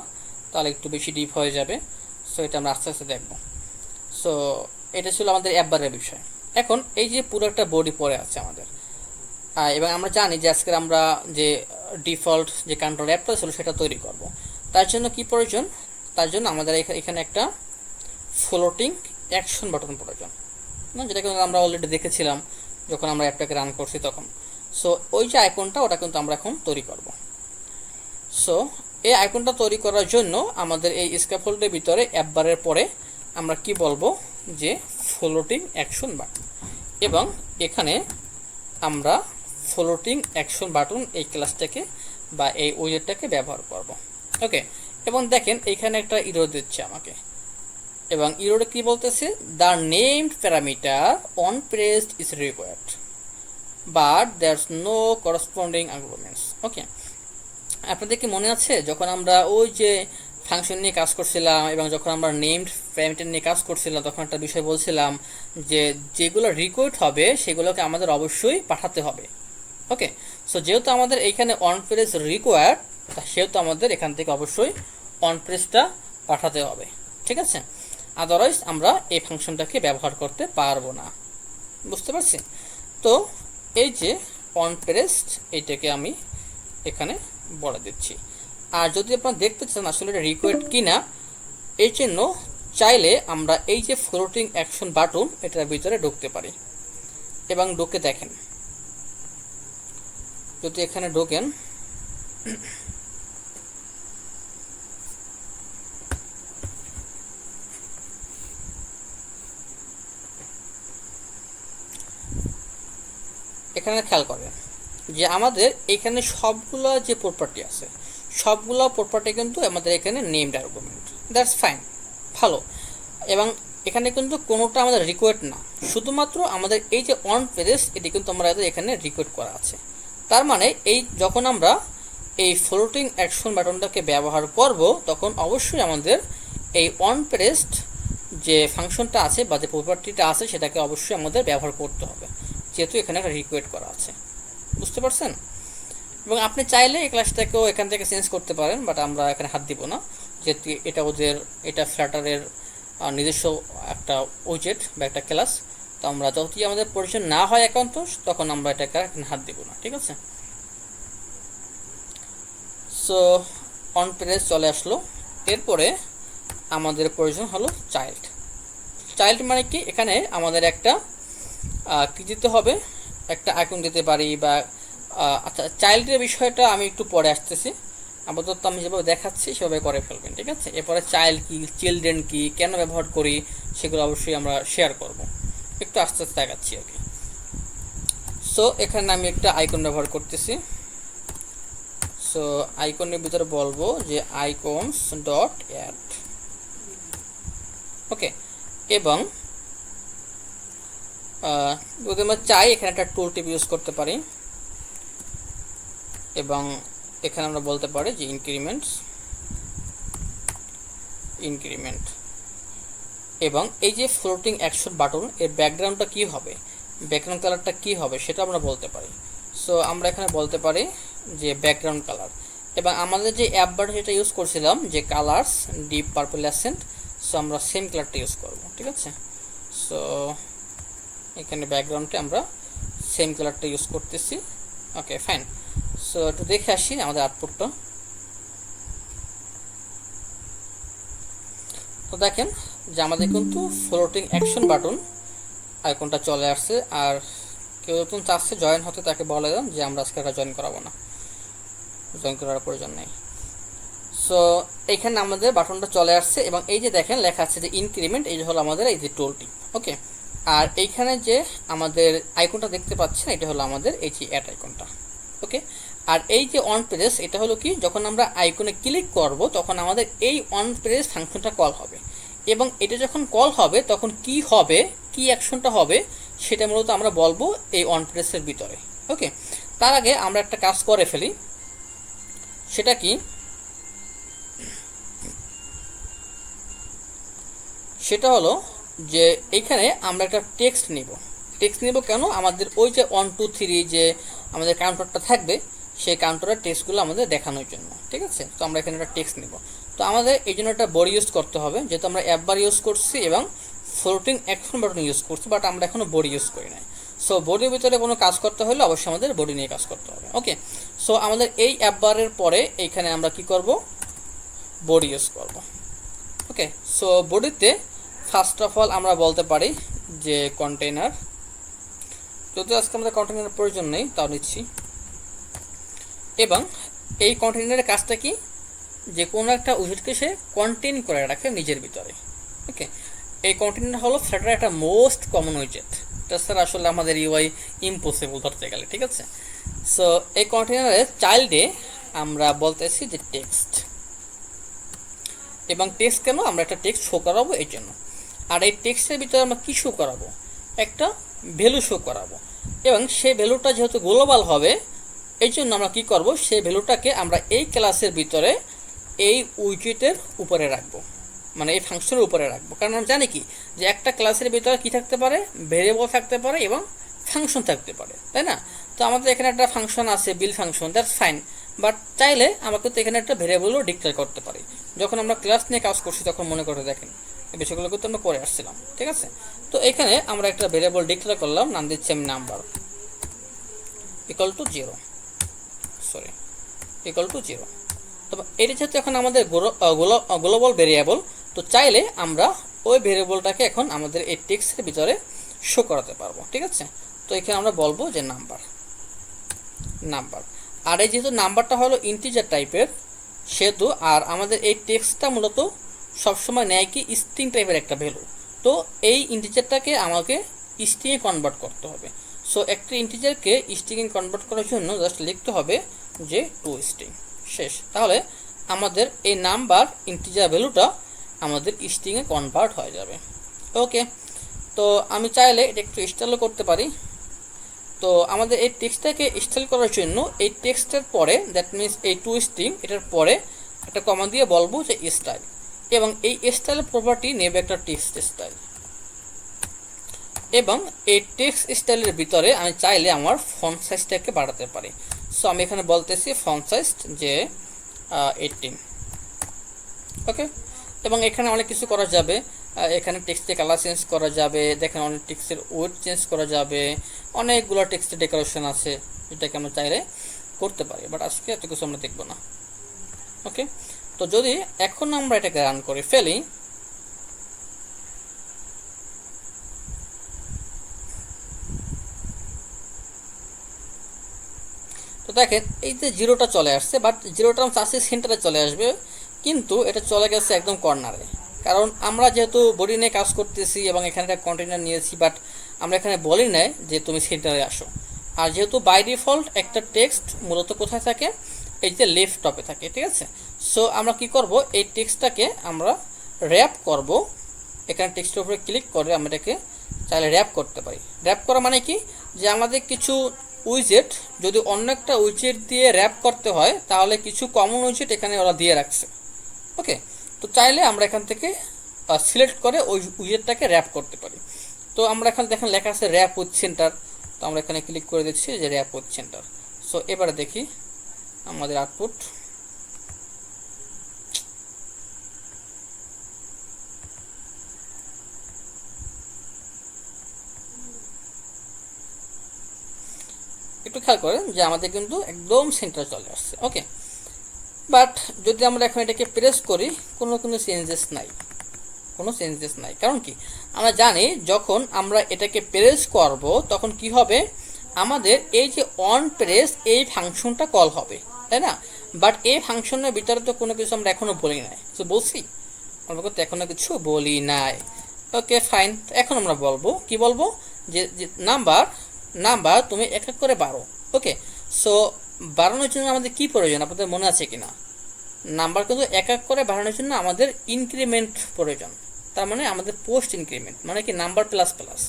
তাহলে একটু বেশি ডিপ হয়ে যাবে। সো এটা আমরা আস্তে আস্তে দেখব। সো এটা ছিল আমাদের অ্যাপ বারের বিষয়। এখন এই যে পুরো একটা বডি পরে আছে আমাদের, এবং আমরা জানি যে আজকে আমরা যে ডিফল্ট যে কন্ট্রোল অ্যাপটা ছিল সেটা তৈরি করব। তার জন্য কি প্রয়োজন, তার জন্য আমাদের এখানে একটা ফ্লোটিং অ্যাকশন বাটন প্রয়োজন, না, যেটা কিন্তু আমরা অলরেডি দেখেছিলাম যখন আমরা অ্যাপটাকে রান করছি তখন। সো ওই যে আইকনটা, ওটা কিন্তু আমরা এখন তৈরি করব। সো এই আইকনটা তৈরি করার জন্য আমাদের এই স্ক্যাফোল্ডের ভিতরে অ্যাপ বারের পরে আমরা কি বলবো, যে ফ্লোটিং অ্যাকশন বাটন, এবং এখানে আমরা ফ্লোটিং অ্যাকশন বাটন এই ক্লাসটাকে বা এই উইজেটটাকে ব্যবহার করব। ওকে, এবং দেখেন এইখানে একটা ইরর দিচ্ছে আমাকে, এবং ইরোরে কি বলতেছে, the named parameter on pressed is required but there's no corresponding arguments. Okay, আপনাদের কি মনে আছে যখন আমরা ওই যে ফাংশন নিয়ে কাজ করছিলাম এবং যখন আমরা নেমড প্যারামিটার নিয়ে কাজ করছিলাম তখন একটা বিষয় বলছিলাম যে যেগুলো রিকোয়ার্ড হবে সেগুলোকে আমাদের অবশ্যই পাঠাতে হবে। ওকে, সো যেহেতু আমাদের এইখানে অন প্রেস রিকোয়ার্ড, সেহেতু আমাদের এখান থেকে অবশ্যই অন প্রেসটা পাঠাতে হবে। ঠিক আছে, আদারওয়াইজ আমরা এই ফাংশনটাকে ব্যবহার করতে পারবো না। বুঝতে পারছি? তো এই যে অন প্রেসড এইটাকে আমি এখানে বলে দিচ্ছি। আর যদি আপনারা দেখতে চান আসলে এটা রিকোয়ার্ড কিনা, এই জন্য চাইলে আমরা এই যে ফ্লোটিং অ্যাকশন বাটন এটার ভিতরে ঢুকতে পারি এবং ঢুকে দেখেন। যদি এখানে ঢোকেন, এখানে খেয়াল করেন যে আমাদের এখানে সবগুলো যে প্রপার্টি আছে সবগুলো প্রপার্টি কিন্তু আমাদের এখানে নেমড আর্গুমেন্ট। দ্যাটস ফাইন, ভালো। এবং এখানে কিন্তু কোনোটা আমাদের রিকোয়ার্ড না, শুধুমাত্র আমাদের এই যে অন প্রেস এটি কিন্তু আমাদের এখানে রিকোয়ার্ড করা আছে। তার মানে এই যখন আমরা এই ফ্লোটিং অ্যাকশন বাটনটাকে ব্যবহার করব তখন অবশ্যই আমাদের এই অন প্রেসড যে ফাংশনটা আছে বা যে প্রপার্টিটা আছে সেটাকে অবশ্যই আমাদের ব্যবহার করতে হবে, যেহেতু এখানে একটা রিকোয়ার্ড করা আছে। বুঝতে পারছেন? এবং আপনি চাইলে এই ক্লাসটাকেও এখান থেকে চেঞ্জ করতে পারেন, বাট আমরা এখানে হাত দিব না, যেহেতু এটা ফ্ল্যাটারের নিজস্ব একটা উইজেট বা একটা ক্লাস। তো আমরা যদি আমাদের প্রয়োজন না হয় একান্ত, তখন আমরা এটাকে এখানে হাত দিব না। ঠিক আছে, সো অন প্রেস চলে আসলো। এরপরে আমাদের প্রয়োজন হলো চাইল্ড। চাইল্ড মানে কি, এখানে আমাদের একটা কি দিতে হবে, একটা আইকন দিতে পারি বা আচ্ছা, চাইল্ডের বিষয়টা আমি একটু পরে আসতেছি, আপাতত আমি যেভাবে দেখাচ্ছি সেভাবে করে ফেলবেন। ঠিক আছে, এরপরে চাইল্ড কি, চিলড্রেন কি, কেন ব্যবহার করি সেগুলো অবশ্যই আমরা শেয়ার করব, একটু আস্তে আস্তে দেখাচ্ছি। ওকে, সো এখানে আমি একটা আইকন ব্যবহার করতেছি। সো আইকনের ভিতরে বলবো যে আইকনস ডট অ্যাড। ওকে, এবং যদি আমরা চাই এখানে একটা টুল টিপ ইউজ করতে পারি, এবং এখানে আমরা বলতে পারি যে ইনক্রিমেন্ট, এবং এই যে ফ্লোটিং অ্যাকশন বাটন এর ব্যাকগ্রাউন্ডটা কি হবে, ব্যাকগ্রাউন্ড কালারটা কি হবে সেটা আমরা বলতে পারি। সো আমরা এখানে বলতে পারি যে ব্যাকগ্রাউন্ড কালার, এবং আমাদের যে অ্যাপ বাটন যেটা ইউজ করছিলাম যে colours deep purple accent, so আমরা সেম কালারটা ইউজ করব। ঠিক আছে, সো এখানে ব্যাকগ্রাউন্ডে আমরা সেম কালারটা ইউজ করতেছি। ওকে, ফাইন। সো একটু দেখে আসি আমাদের আউটপুটটা। তো দেখেন যে আমাদের কিন্তু ফ্লোটিং অ্যাকশন বাটন আইকনটা চলে আসছে। আর কেউ নতুন চাচ্ছে জয়েন হতে, তাকে বলে দেন যে আমরা আজকে জয়েন করাবো না, জয়েন করার প্রয়োজন নেই। সো এখানে আমাদের বাটনটা চলে আসছে, এবং এই যে দেখেন লেখা আছে যে ইনক্রিমেন্ট, এই যে হলো আমাদের এই যে টুলটি। ওকে, আর এইখানে যে আমাদের আইকনটা দেখতে পাচ্ছেন এটা হলো আমাদের এই যে অ্যাড আইকনটা। ওকে, আর এই যে অন প্রেস এটা হলো কি, যখন আমরা আইকনে ক্লিক করব তখন আমাদের এই অন প্রেস ফাংশনটা কল হবে, এবং এটা যখন কল হবে তখন কি হবে, কি অ্যাকশনটা হবে সেটা মূলত আমরা বলবো এই অন প্রেসের ভিতরে। ওকে, তার আগে আমরা একটা কাজ করে ফেলি, সেটা কি, সেটা হলো যে এইখানে আমরা একটা টেক্সট নিব। কেন, আমাদের ওই যে 1 2 3 যে আমাদের কাউন্টারটা থাকবে সেই কাউন্টারের টেক্সটগুলো আমাদের দেখানোর জন্য। ঠিক আছে, তো আমরা এখানে একটা টেক্সট নিব। তো আমাদের এই জন্য একটা বডি ইউজ করতে হবে, যেহেতু আমরা অ্যাপবার ইউজ করছি এবং ফ্লোটিং অ্যাকশন বাটন ইউজ করছি, বাট আমরা এখনো বডি ইউজ করি নাই। সো বডির ভিতরে কোনো কাজ করতে হলে অবশ্যই আমাদের বডি নিয়ে কাজ করতে হবে। ওকে, সো আমাদের এই অ্যাপবারের পরে এইখানে আমরা কি করব, বডি ইউজ করব। ওকে, সো বডিতে ফার্স্ট অফ অল আমরা বলতে পারি যে কন্টেইনার, যদিও আজকে আমাদের কন্টেইনারের প্রয়োজন নেই তাও নিচ্ছি। এবং এই কন্টেইনারের কাজটা কি, যে কোনো একটা উইজেটকে সে কন্টেইন করে রাখে নিজের ভিতরে। ওকে, এই কন্টেইনার হলো ফ্ল্যাটারের একটা মোস্ট কমন উইজেট। এটা স্যার আসলে আমাদের ইউআই ইম্পসিবল ধরতে গেলে, ঠিক আছে। সো এই কন্টেনারের চাইল্ডে আমরা বলতেছি যে টেক্সট, এবং টেক্সট কেন, আমরা একটা টেক্সট শো করাবো এই জন্য। আর এই টেক্সটের ভিতরে আমরা কী শো করাবো, একটা ভ্যালু শো করাবো, এবং সেই ভ্যালুটা যেহেতু গ্লোবাল হবে এই জন্য আমরা কী করব, সেই ভ্যালুটাকে আমরা এই ক্লাসের ভিতরে এই উইডজেটের উপরে রাখবো, মানে এই ফাংশনের উপরে রাখবো। কারণ আমরা জানি কি যে একটা ক্লাসের ভিতরে কী থাকতে পারে, ভেরিয়েবল থাকতে পারে এবং ফাংশন থাকতে পারে, তাই না। তো আমাদের এখানে একটা ফাংশন আছে বিল ফাংশন, দ্যাটস ফাইন, বাট চাইলে আমরা কিন্তু এখানে একটা ভেরিয়েবলও ডিক্লেয়ার করতে পারি। যখন আমরা ক্লাস নিয়ে কাজ করছি তখন মনে করে দেখেন এই বিষয়গুলো কিন্তু আমরা করে আসছিলাম, ঠিক আছে। তো এখানে আমরা একটা ভেরিয়েবল ডিক্লেয়ার করলাম, নাম দিচ্ছি আমি number equal to 0, sorry equal to 0। তবে এটা যেহেতু এখন আমাদের গ্লোবাল ভেরিয়েবল, তো চাইলে আমরা ওই ভেরিয়েবলটাকে এখন আমাদের এই টেক্সটের ভিতরে শো করাতে পারবো, ঠিক আছে। তো এখানে আমরা বলবো যে নাম্বার, আর এই যেহেতু নাম্বারটা হলো ইন্টিজার টাইপের সেহেতু, আর আমাদের এই টেক্সটটা মূলত সবসময় নেয় কি স্ট্রিং টাইপের একটা ভ্যালু, তো এই ইন্টিজারটাকে আমাকে স্ট্রিংয়ে কনভার্ট করতে হবে। সো একটা ইন্টিজারকে স্ট্রিংয়ে কনভার্ট করার জন্য জাস্ট লিখতে হবে যে টু স্ট্রিং, শেষ। তাহলে আমাদের এই নাম্বার ইন্টিজার ভ্যালুটা আমাদের স্ট্রিংয়ে কনভার্ট হয়ে যাবে। ওকে, তো আমি চাইলে এটা একটু স্টাইলও করতে পারি। তো আমাদের এই টেক্সটটাকে স্টাইল করার জন্য এই টেক্সটের পরে, দ্যাট মিনস এই টু স্ট্রিং, এটার পরে একটা কমা দিয়ে বলবো যে স্টাইল, এবং এই স্টাইলের প্রপার্টি নেবে একটা টেক্সট স্টাইল, এবং এই টেক্সট স্টাইলের ভিতরে আমি চাইলে আমার ফন্ট সাইজটাকে বাড়াতে পারি। সো আমি এখানে বলতেছি ফন্ট সাইজ যে 18, ওকে। এবং এখানে অনেক কিছু করা যাবে, এখানে টেক্সটের কালার চেঞ্জ করা যাবে, দেখেন অনেক টেক্সটের ওয়েট চেঞ্জ করা যাবে, অনেকগুলো টেক্সটের ডেকোরেশন আছে যেটাকে আমরা চাইলে করতে পারি, বাট আজকে এত কিছু আমরা দেখবো না, ওকে। তো যদি এখন আমরা এটাকে রান করে ফেলি, তো দেখেন এই যে 0টা চলে আসছে, বাট 0টা আমরা চাচ্ছি সেন্টারে চলে আসবে, কিন্তু এটা চলে গেছে একদম কর্নারে। কারণ আমরা যেহেতু বডি নিয়ে কাজ করতেছি এবং এখানে একটা কন্টেনার নিয়েছি, বাট আমরা এখানে বলি নাই যে তুমি সেন্টারে আসো। আর যেহেতু বাই ডিফল্ট একটা টেক্সট মূলত কোথায় থাকে, এই যে লেফট টপে থাকে, ঠিক আছে। সো আমরা কি করব, এই টেক্সটটাকে আমরা র্যাপ করব। এখানে টেক্সটের উপরে ক্লিক করে আমরা এটাকে চাইলে র্যাপ করতে পারি। র্যাপ করা মানে কি, যে আমাদের কিছু উইজেট যদি অন্য একটা উইজেট দিয়ে র্যাপ করতে হয় তাহলে কিছু কমন উইজেট এখানে ওরা দিয়ে রাখছে, ওকে। তো চাইলে আমরা এখান থেকে সিলেক্ট করে ওই উইজেটটাকে র্যাপ করতে পারি। তো আমরা এখানে দেখেন লেখা আছে র্যাপ উইথ সেন্টার, তো আমরা এখানে ক্লিক করে দিচ্ছি যে র্যাপ উইথ সেন্টার। সো এবারে দেখি আমাদের আউটপুট, একটু খেয়াল করেন যে আমাদের কিন্তু একদম সেন্টার চলে আসছে, ওকে। বাট যদি আমরা এখন এটাকে প্রেস করি, কোনো চেঞ্জেস নাই, কারণ কি আমরা জানি যখন আমরা এটাকে প্রেস করব তখন কি হবে, আমাদের এই যে অন প্রেস এই ফাংশনটা কল হবে, তাই না। বাট এই ফাংশনের ভিতরে তো কোনো কিছু আমরা এখনো বলি নাই, তো বলছি আমরা তো এখনো কিছু বলি নাই, ওকে ফাইন। এখন আমরা বলবো কি, বলবো যে নাম্বার তুমি এক এক করে বাড়ো, ওকে। সো বাড়ানোর জন্য আমাদের কি প্রয়োজন, আপনাদের মনে আছে কিনা, নাম্বার কিন্তু এক এক করে বাড়ানোর জন্য আমাদের ইনক্রিমেন্ট প্রয়োজন, তার মানে আমাদের পোস্ট ইনক্রিমেন্ট মানে কি নাম্বার প্লাস প্লাস,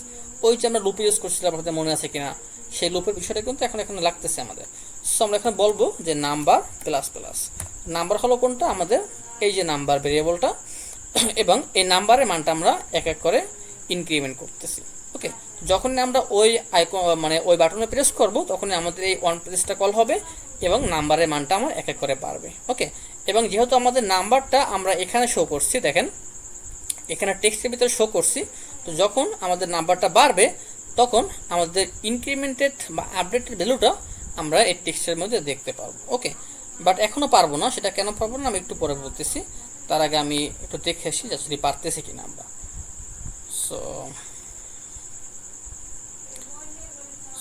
ওই যে আমরা লুপ ইউজ করছিলাম, আপনাদের মনে আছে কিনা, সেই লুপের বিষয়টা কিন্তু এখন লাগতেছে আমাদের। সো আমরা এখানে বলবো যে নাম্বার প্লাস প্লাস, নাম্বার হলো কোনটা, আমাদের এই যে নাম্বার ভেরিয়েবলটা, এবং এই নাম্বারের মানটা আমরা এক এক করে ইনক্রিমেন্ট করতেছি, ওকে। যখন আমরা ওই আইকন মানে ওই বাটনে প্রেস করব তখনই আমাদের এই ওয়ান প্রেসটা কল হবে এবং নাম্বারের মানটা আমার এক এক করে বাড়বে, ওকে। এবং যেহেতু আমাদের নাম্বারটা আমরা এখানে শো করছি, দেখেন এখানে টেক্সটের ভিতরে শো করছি, তো যখন আমাদের নাম্বারটা বাড়বে তখন আমাদের ইনক্রিমেন্টেড বা আপডেটেড ভ্যালুটা আমরা এই টেক্সটের মধ্যে দেখতে পারবো, ওকে। বাট এখনও পারবো না, সেটা কেন পারবো না আমি একটু পরে বলতেছি, তার আগে আমি একটু দেখে আসি যে আসলে পারতেছি কিনা আমরা।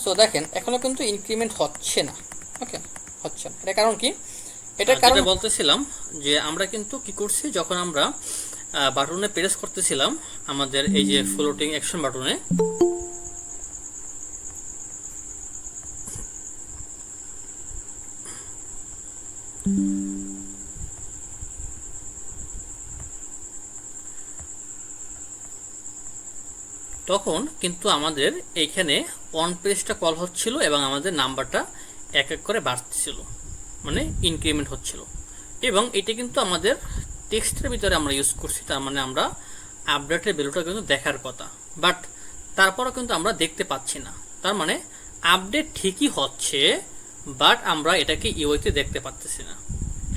সো দেখেন এখনো কিন্তু ইনক্রিমেন্ট হচ্ছে না, ওকে, হচ্ছে না। এটা কারণ কি, এটা কারণ বলতেছিলাম যে আমরা কিন্তু কি করছি, যখন আমরা বাটনে প্রেস করতেছিলাম আমাদের এই যে ফ্লোটিং অ্যাকশন বাটনে, তখন কিন্তু আমাদের এইখানে অন পেজটা কল হচ্ছিল এবং আমাদের নাম্বারটা এক এক করে বাড়তেছিল, মানে ইনক্রিমেন্ট হচ্ছিল। এবং এটা কিন্তু আমাদের টেক্সটের ভিতরে আমরা ইউজ করছি, তার মানে আমরা আপডেটের ভ্যালুটা কিন্তু দেখার কথা, বাট তারপরও কিন্তু আমরা দেখতে পাচ্ছি না। তার মানে আপডেট ঠিকই হচ্ছে, বাট আমরা এটাকে ইউআইতে দেখতে পাচ্ছি না।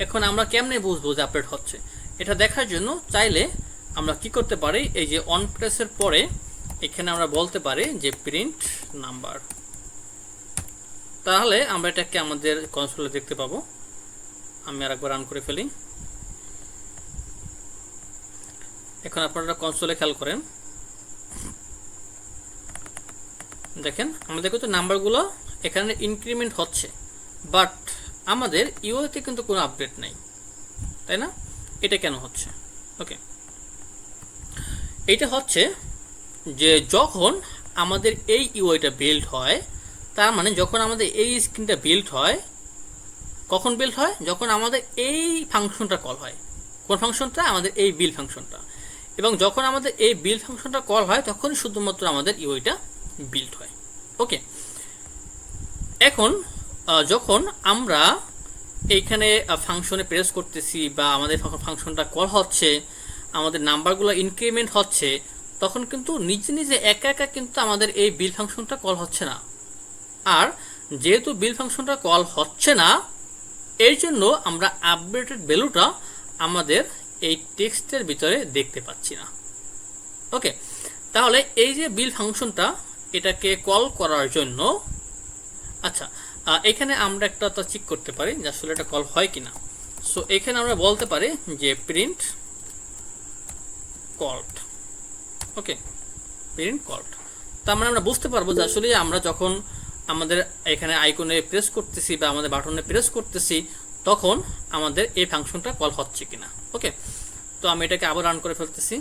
এখন আমরা কেমনে বুঝবো যে আপডেট হচ্ছে? এটা দেখার জন্য চাইলে আমরা কি করতে পারি, এই যে অন প্রেসের পরে এখানে আমরা বলতে পারি যে প্রিন্ট নাম্বার, তাহলে আমরা এটাকে আমাদের কনসোলে দেখতে পাবো। আমি আরেকবার রান করে ফেলি। এখন আপনারা কনসোলে খেয়াল করেন, দেখেন আমাদের কিন্তু নাম্বারগুলো এখানে ইনক্রিমেন্ট হচ্ছে, বাট আমাদের ইউআইতে কিন্তু কোনো আপডেট নাই, তাই না? এটা কেন হচ্ছে? ওকে, এটা হচ্ছে যে যখন আমাদের এই ইউআইটা বিল্ড হয়, তার মানে যখন আমাদের এই স্ক্রিনটা বিল্ড হয়, কখন বিল্ড হয়? যখন আমাদের এই ফাংশনটা কল হয়। কোন ফাংশনটা? আমাদের এই বিল্ড ফাংশনটা। এবং যখন আমাদের এই বিল্ড ফাংশনটা কল হয়, তখন শুধুমাত্র আমাদের ইউআইটা বিল্ড হয়। ওকে, এখন যখন আমরা এইখানে ফাংশনে প্রেস করতেছি বা আমাদের ফাংশনটা কল হচ্ছে, আমাদের নাম্বারগুলো ইনক্রিমেন্ট হচ্ছে, তখন কিন্তু নিজে নিজে একা একা কিন্তু আমাদের এই বিল ফাংশনটা কল হচ্ছে না। আর যেহেতু বিল ফাংশনটা কল হচ্ছে না, এর জন্য আমরা আপডেটেড ভ্যালুটা আমাদের এই টেক্সটের ভিতরে দেখতে পাচ্ছি না। ওকে, তাহলে এই যে বিল ফাংশনটা, এটাকে কল করার জন্য, আচ্ছা এখানে আমরা একটা চেক করতে পারি যে আসলে এটা কল হয় কিনা। সো এখানে আমরা বলতে পারি যে প্রিন্ট কলড। ওকে, প্রিন্ট কলড, তার মানে আমরা বুঝতে পারবো যে আসলে আমরা যখন আমাদের এখানে আইকনে প্রেস করতেছি বা আমাদের বাটনে প্রেস করতেছি, তখন আমাদের এই ফাংশনটা কল হচ্ছে কিনা। ওকে, তো আমি এটাকে আবার রান করে ফেলতেছি।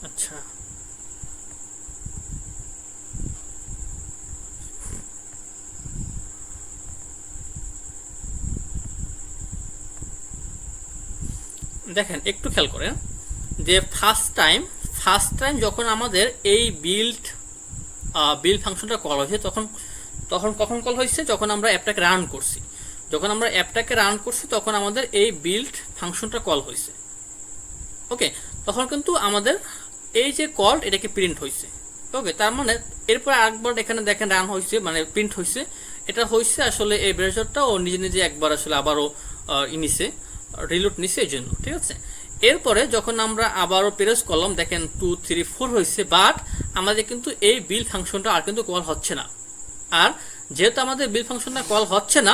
আচ্ছা, দেখেন একটু খেয়াল করেন যে ফার্স্ট টাইম যখন আমাদের এই বিল্ড ফাংশনটা কল হয়েছে, তখন কখন কল হয়েছে? যখন আমরা অ্যাপটাকে রান করছি। যখন আমরা অ্যাপটাকে রান করছি, তখন আমাদের এই বিল্ড ফাংশনটা কল হয়েছে। ওকে, তখন কিন্তু আমাদের এই যে কল, এটাকে প্রিন্ট হয়েছে। ওকে, তার মানে এরপর আরেকবার এখানে দেখেন রান হয়েছে, মানে প্রিন্ট হয়েছে। এটা হয়েছে আসলে এই ব্রাউজারটা ও নিজে নিজে একবার আসলে আবারও নিছে, রিলোড নিছে, এই জন্য। ঠিক আছে, এরপরে যখন আমরা আবারও প্রেস করলাম, দেখেন 2 3 4 হয়েছে, বাট আমাদের কিন্তু এই বিল ফাংশনটা আর কিন্তু কল হচ্ছে না। আর যেহেতু আমাদের বিল ফাংশনটা কল হচ্ছে না,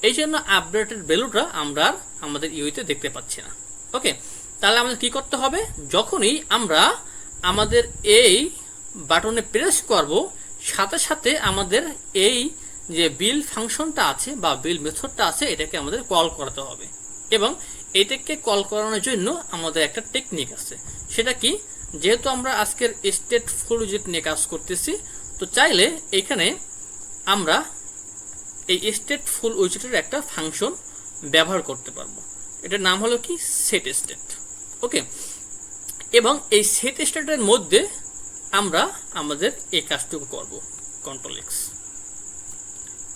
এই জন্য আপডেটেড ভ্যালুটা আমরা আমাদের ইউইতে দেখতে পাচ্ছি না। ওকে, তাহলে আমাদের কি করতে হবে? যখনই আমরা আমাদের এই বাটনে প্রেস করব, সাথে সাথে আমাদের এই যে বিল ফাংশনটা আছে বা বিল মেথডটা আছে, এটাকে আমাদের কল করতে হবে। এবং এটাকে কল করানোর জন্য আমাদের একটা টেকনিক আছে। সেটা কি? যেহেতু আমরা আজকের স্টেটফুল উইজেট নিয়ে কাজ করতেছি, তো চাইলে এখানে আমরা এই স্টেটফুল উইজেটের একটা ফাংশন ব্যবহার করতে পারবো। এটার নাম হলো কি? Set state. ওকে, এবং এই সেট স্টেটের মধ্যে আমরা আমাদের এই কাজটুকু করব, কন্ট্রোল এক্স।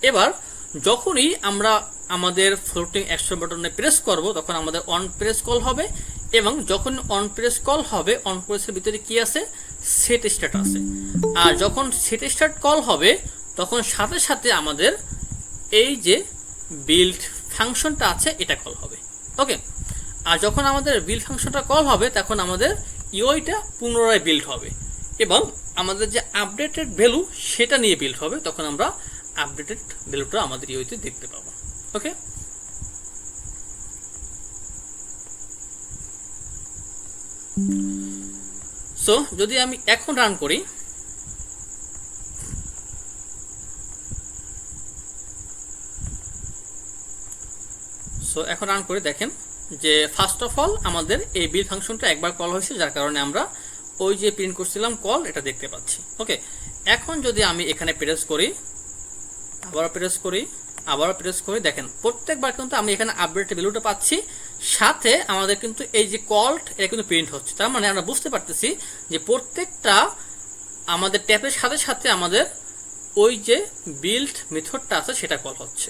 এবার যখনই আমরা আমাদের ফ্লোটিং অ্যাকশন বাটনে প্রেস করব, তখন আমাদের অন প্রেস কল হবে। এবং যখন অন প্রেস কল হবে, অন প্রেসের ভিতরে কি আছে? সেট স্টার্ট আছে। আর যখন সেট স্টার্ট কল হবে, তখন সাথে সাথে আমাদের এই যে বিল্ড ফাংশনটা আছে, এটা কল হবে। ওকে, আর যখন আমাদের বিল্ড ফাংশনটা কল হবে, তখন আমাদের ইউআইটা পুনরায় বিল্ড হবে এবং আমাদের যে আপডেটেড ভ্যালু, সেটা নিয়ে বিল্ড হবে। তখন আমরা আপডেটেড ভ্যালুটা আমাদের ইউআইতে দেখতে পাবো। ওকে, সো যদি আমি এখন রান করি, দেখেন যে ফার্স্ট অফ অল আমাদের এই বিল ফাংশনটা একবার কল হয়েছে, যার কারণে আমরা ওই যে প্রিন্ট করছিলাম কল, এটা দেখতে পাচ্ছি। ওকে, এখন যদি আমি এখানে প্রেস করি, আবার প্রেস করি, আবারও প্রেস করে দেখেন প্রত্যেকবার কিন্তু আমি এখানে আপডেট ভ্যালুটা পাচ্ছি, সাথে আমাদের কিন্তু এই যে কল্ট এটা কিন্তু প্রিন্ট হচ্ছে। তার মানে আমরা বুঝতে পারতেছি যে প্রত্যেকটা আমাদের ট্যাপের সাথে সাথে আমাদের ওই যে বিল্ড মেথডটা আছে সেটা কল হচ্ছে।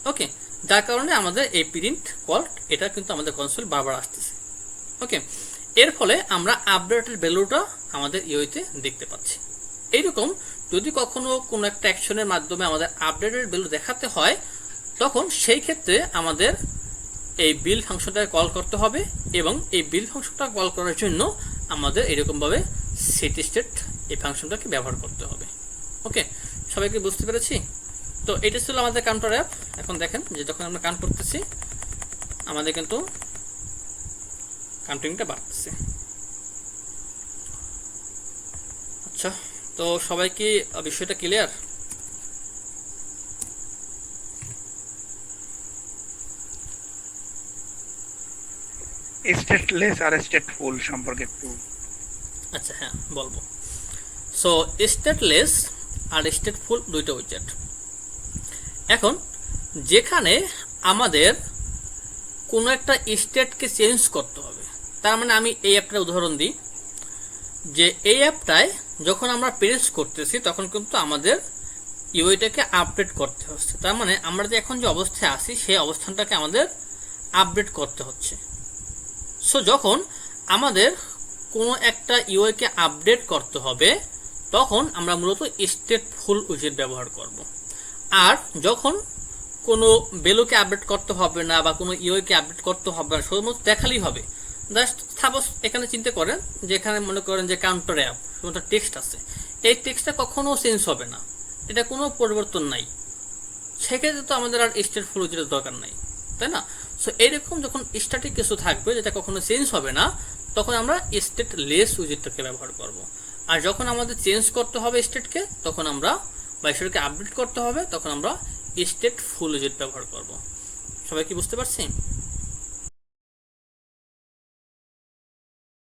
ওকে, যার কারণে আমাদের এই প্রিন্ট কল্ট এটা কিন্তু আমাদের কনসোল বারবার আসতেছে। ওকে, এর ফলে আমরা আপডেটেড ভ্যালুটা আমাদের ইউইতে দেখতে পাচ্ছি। এইরকম যদি কখনো কোনো একটা অ্যাকশনের মাধ্যমে আমাদের আপডেটেড ভ্যালু দেখাতে হয়, তখন সেই ক্ষেত্রে আমাদের এই বিল্ড ফাংশনটাকে কল করতে হবে, এবং এই বিল্ড ফাংশনটা কল করার জন্য আমাদের এরকমভাবে সেট স্টেট এই ফাংশনটাকে ব্যবহার করতে হবে। ওকে, সবাইকে বুঝতে পেরেছি? তো এটা ছিল আমাদের কাউন্টার অ্যাপ। এখন দেখেন যে যখন আমরা কাউন্ট করতেছি আমাদের কিন্তু কাউন্টিংটা বাড়তেছে। আচ্ছা, তো সবাই কি বিষয়টা ক্লিয়ার? স্টেটলেস আর স্টেটফুল সম্পর্কে একটু। আচ্ছা হ্যাঁ, বলবো। সো স্টেটলেস আর স্টেটফুল দুইটা উইজেট। এখন যেখানে আমাদের কোনো একটা স্টেটকে চেঞ্জ করতে হবে, তার মানে আমি এই অ্যাপটার উদাহরণ দিই, যে এই অ্যাপটায় যখন আমরা প্রেস করতেছি তখন কিন্তু আমাদের ইউআইটাকে আপডেট করতে হচ্ছে। তার মানে আমরা যে এখন যে অবস্থায় আছি সেই অবস্থানটাকে আমাদের আপডেট করতে হচ্ছে। সো যখন আমাদের কোনো একটা ইউআইকে আপডেট করতে হবে তখন আমরা মূলত স্টেটফুল উইজেট ব্যবহার করব। আর যখন কোনো ভ্যালুকে আপডেট করতে হবে না বা কোনো ইউআইকে আপডেট করতে হবে না, শুধুমাত্র দেখালেই হবে। জাস্ট সাপোজ এখানে চিন্তা করেন যে এখানে মনে করেন যে কাউন্টার অ্যাপ শুধুমাত্র টেক্সট আছে, এই টেক্সটটা কখনো চেঞ্জ হবে না, এটা কোনো পরিবর্তন নাই, সেক্ষেত্রে তো আমাদের আর স্টেটফুল উইজেটের দরকার নাই, তাই না? সো এইরকম যখন স্ট্যাটিক কিছু থাকবে যেটা কখনো চেঞ্জ হবে না, তখন আমরা স্টেটলেস উইজেটটাকে ব্যবহার করব। আর যখন আমাদের চেঞ্জ করতে হবে স্টেটকে, তখন আমরা বা স্টেটকে আপডেট করতে হবে, তখন আমরা স্টেটফুল উইজেট ব্যবহার করব। সবাই কি বুঝতে পারছি?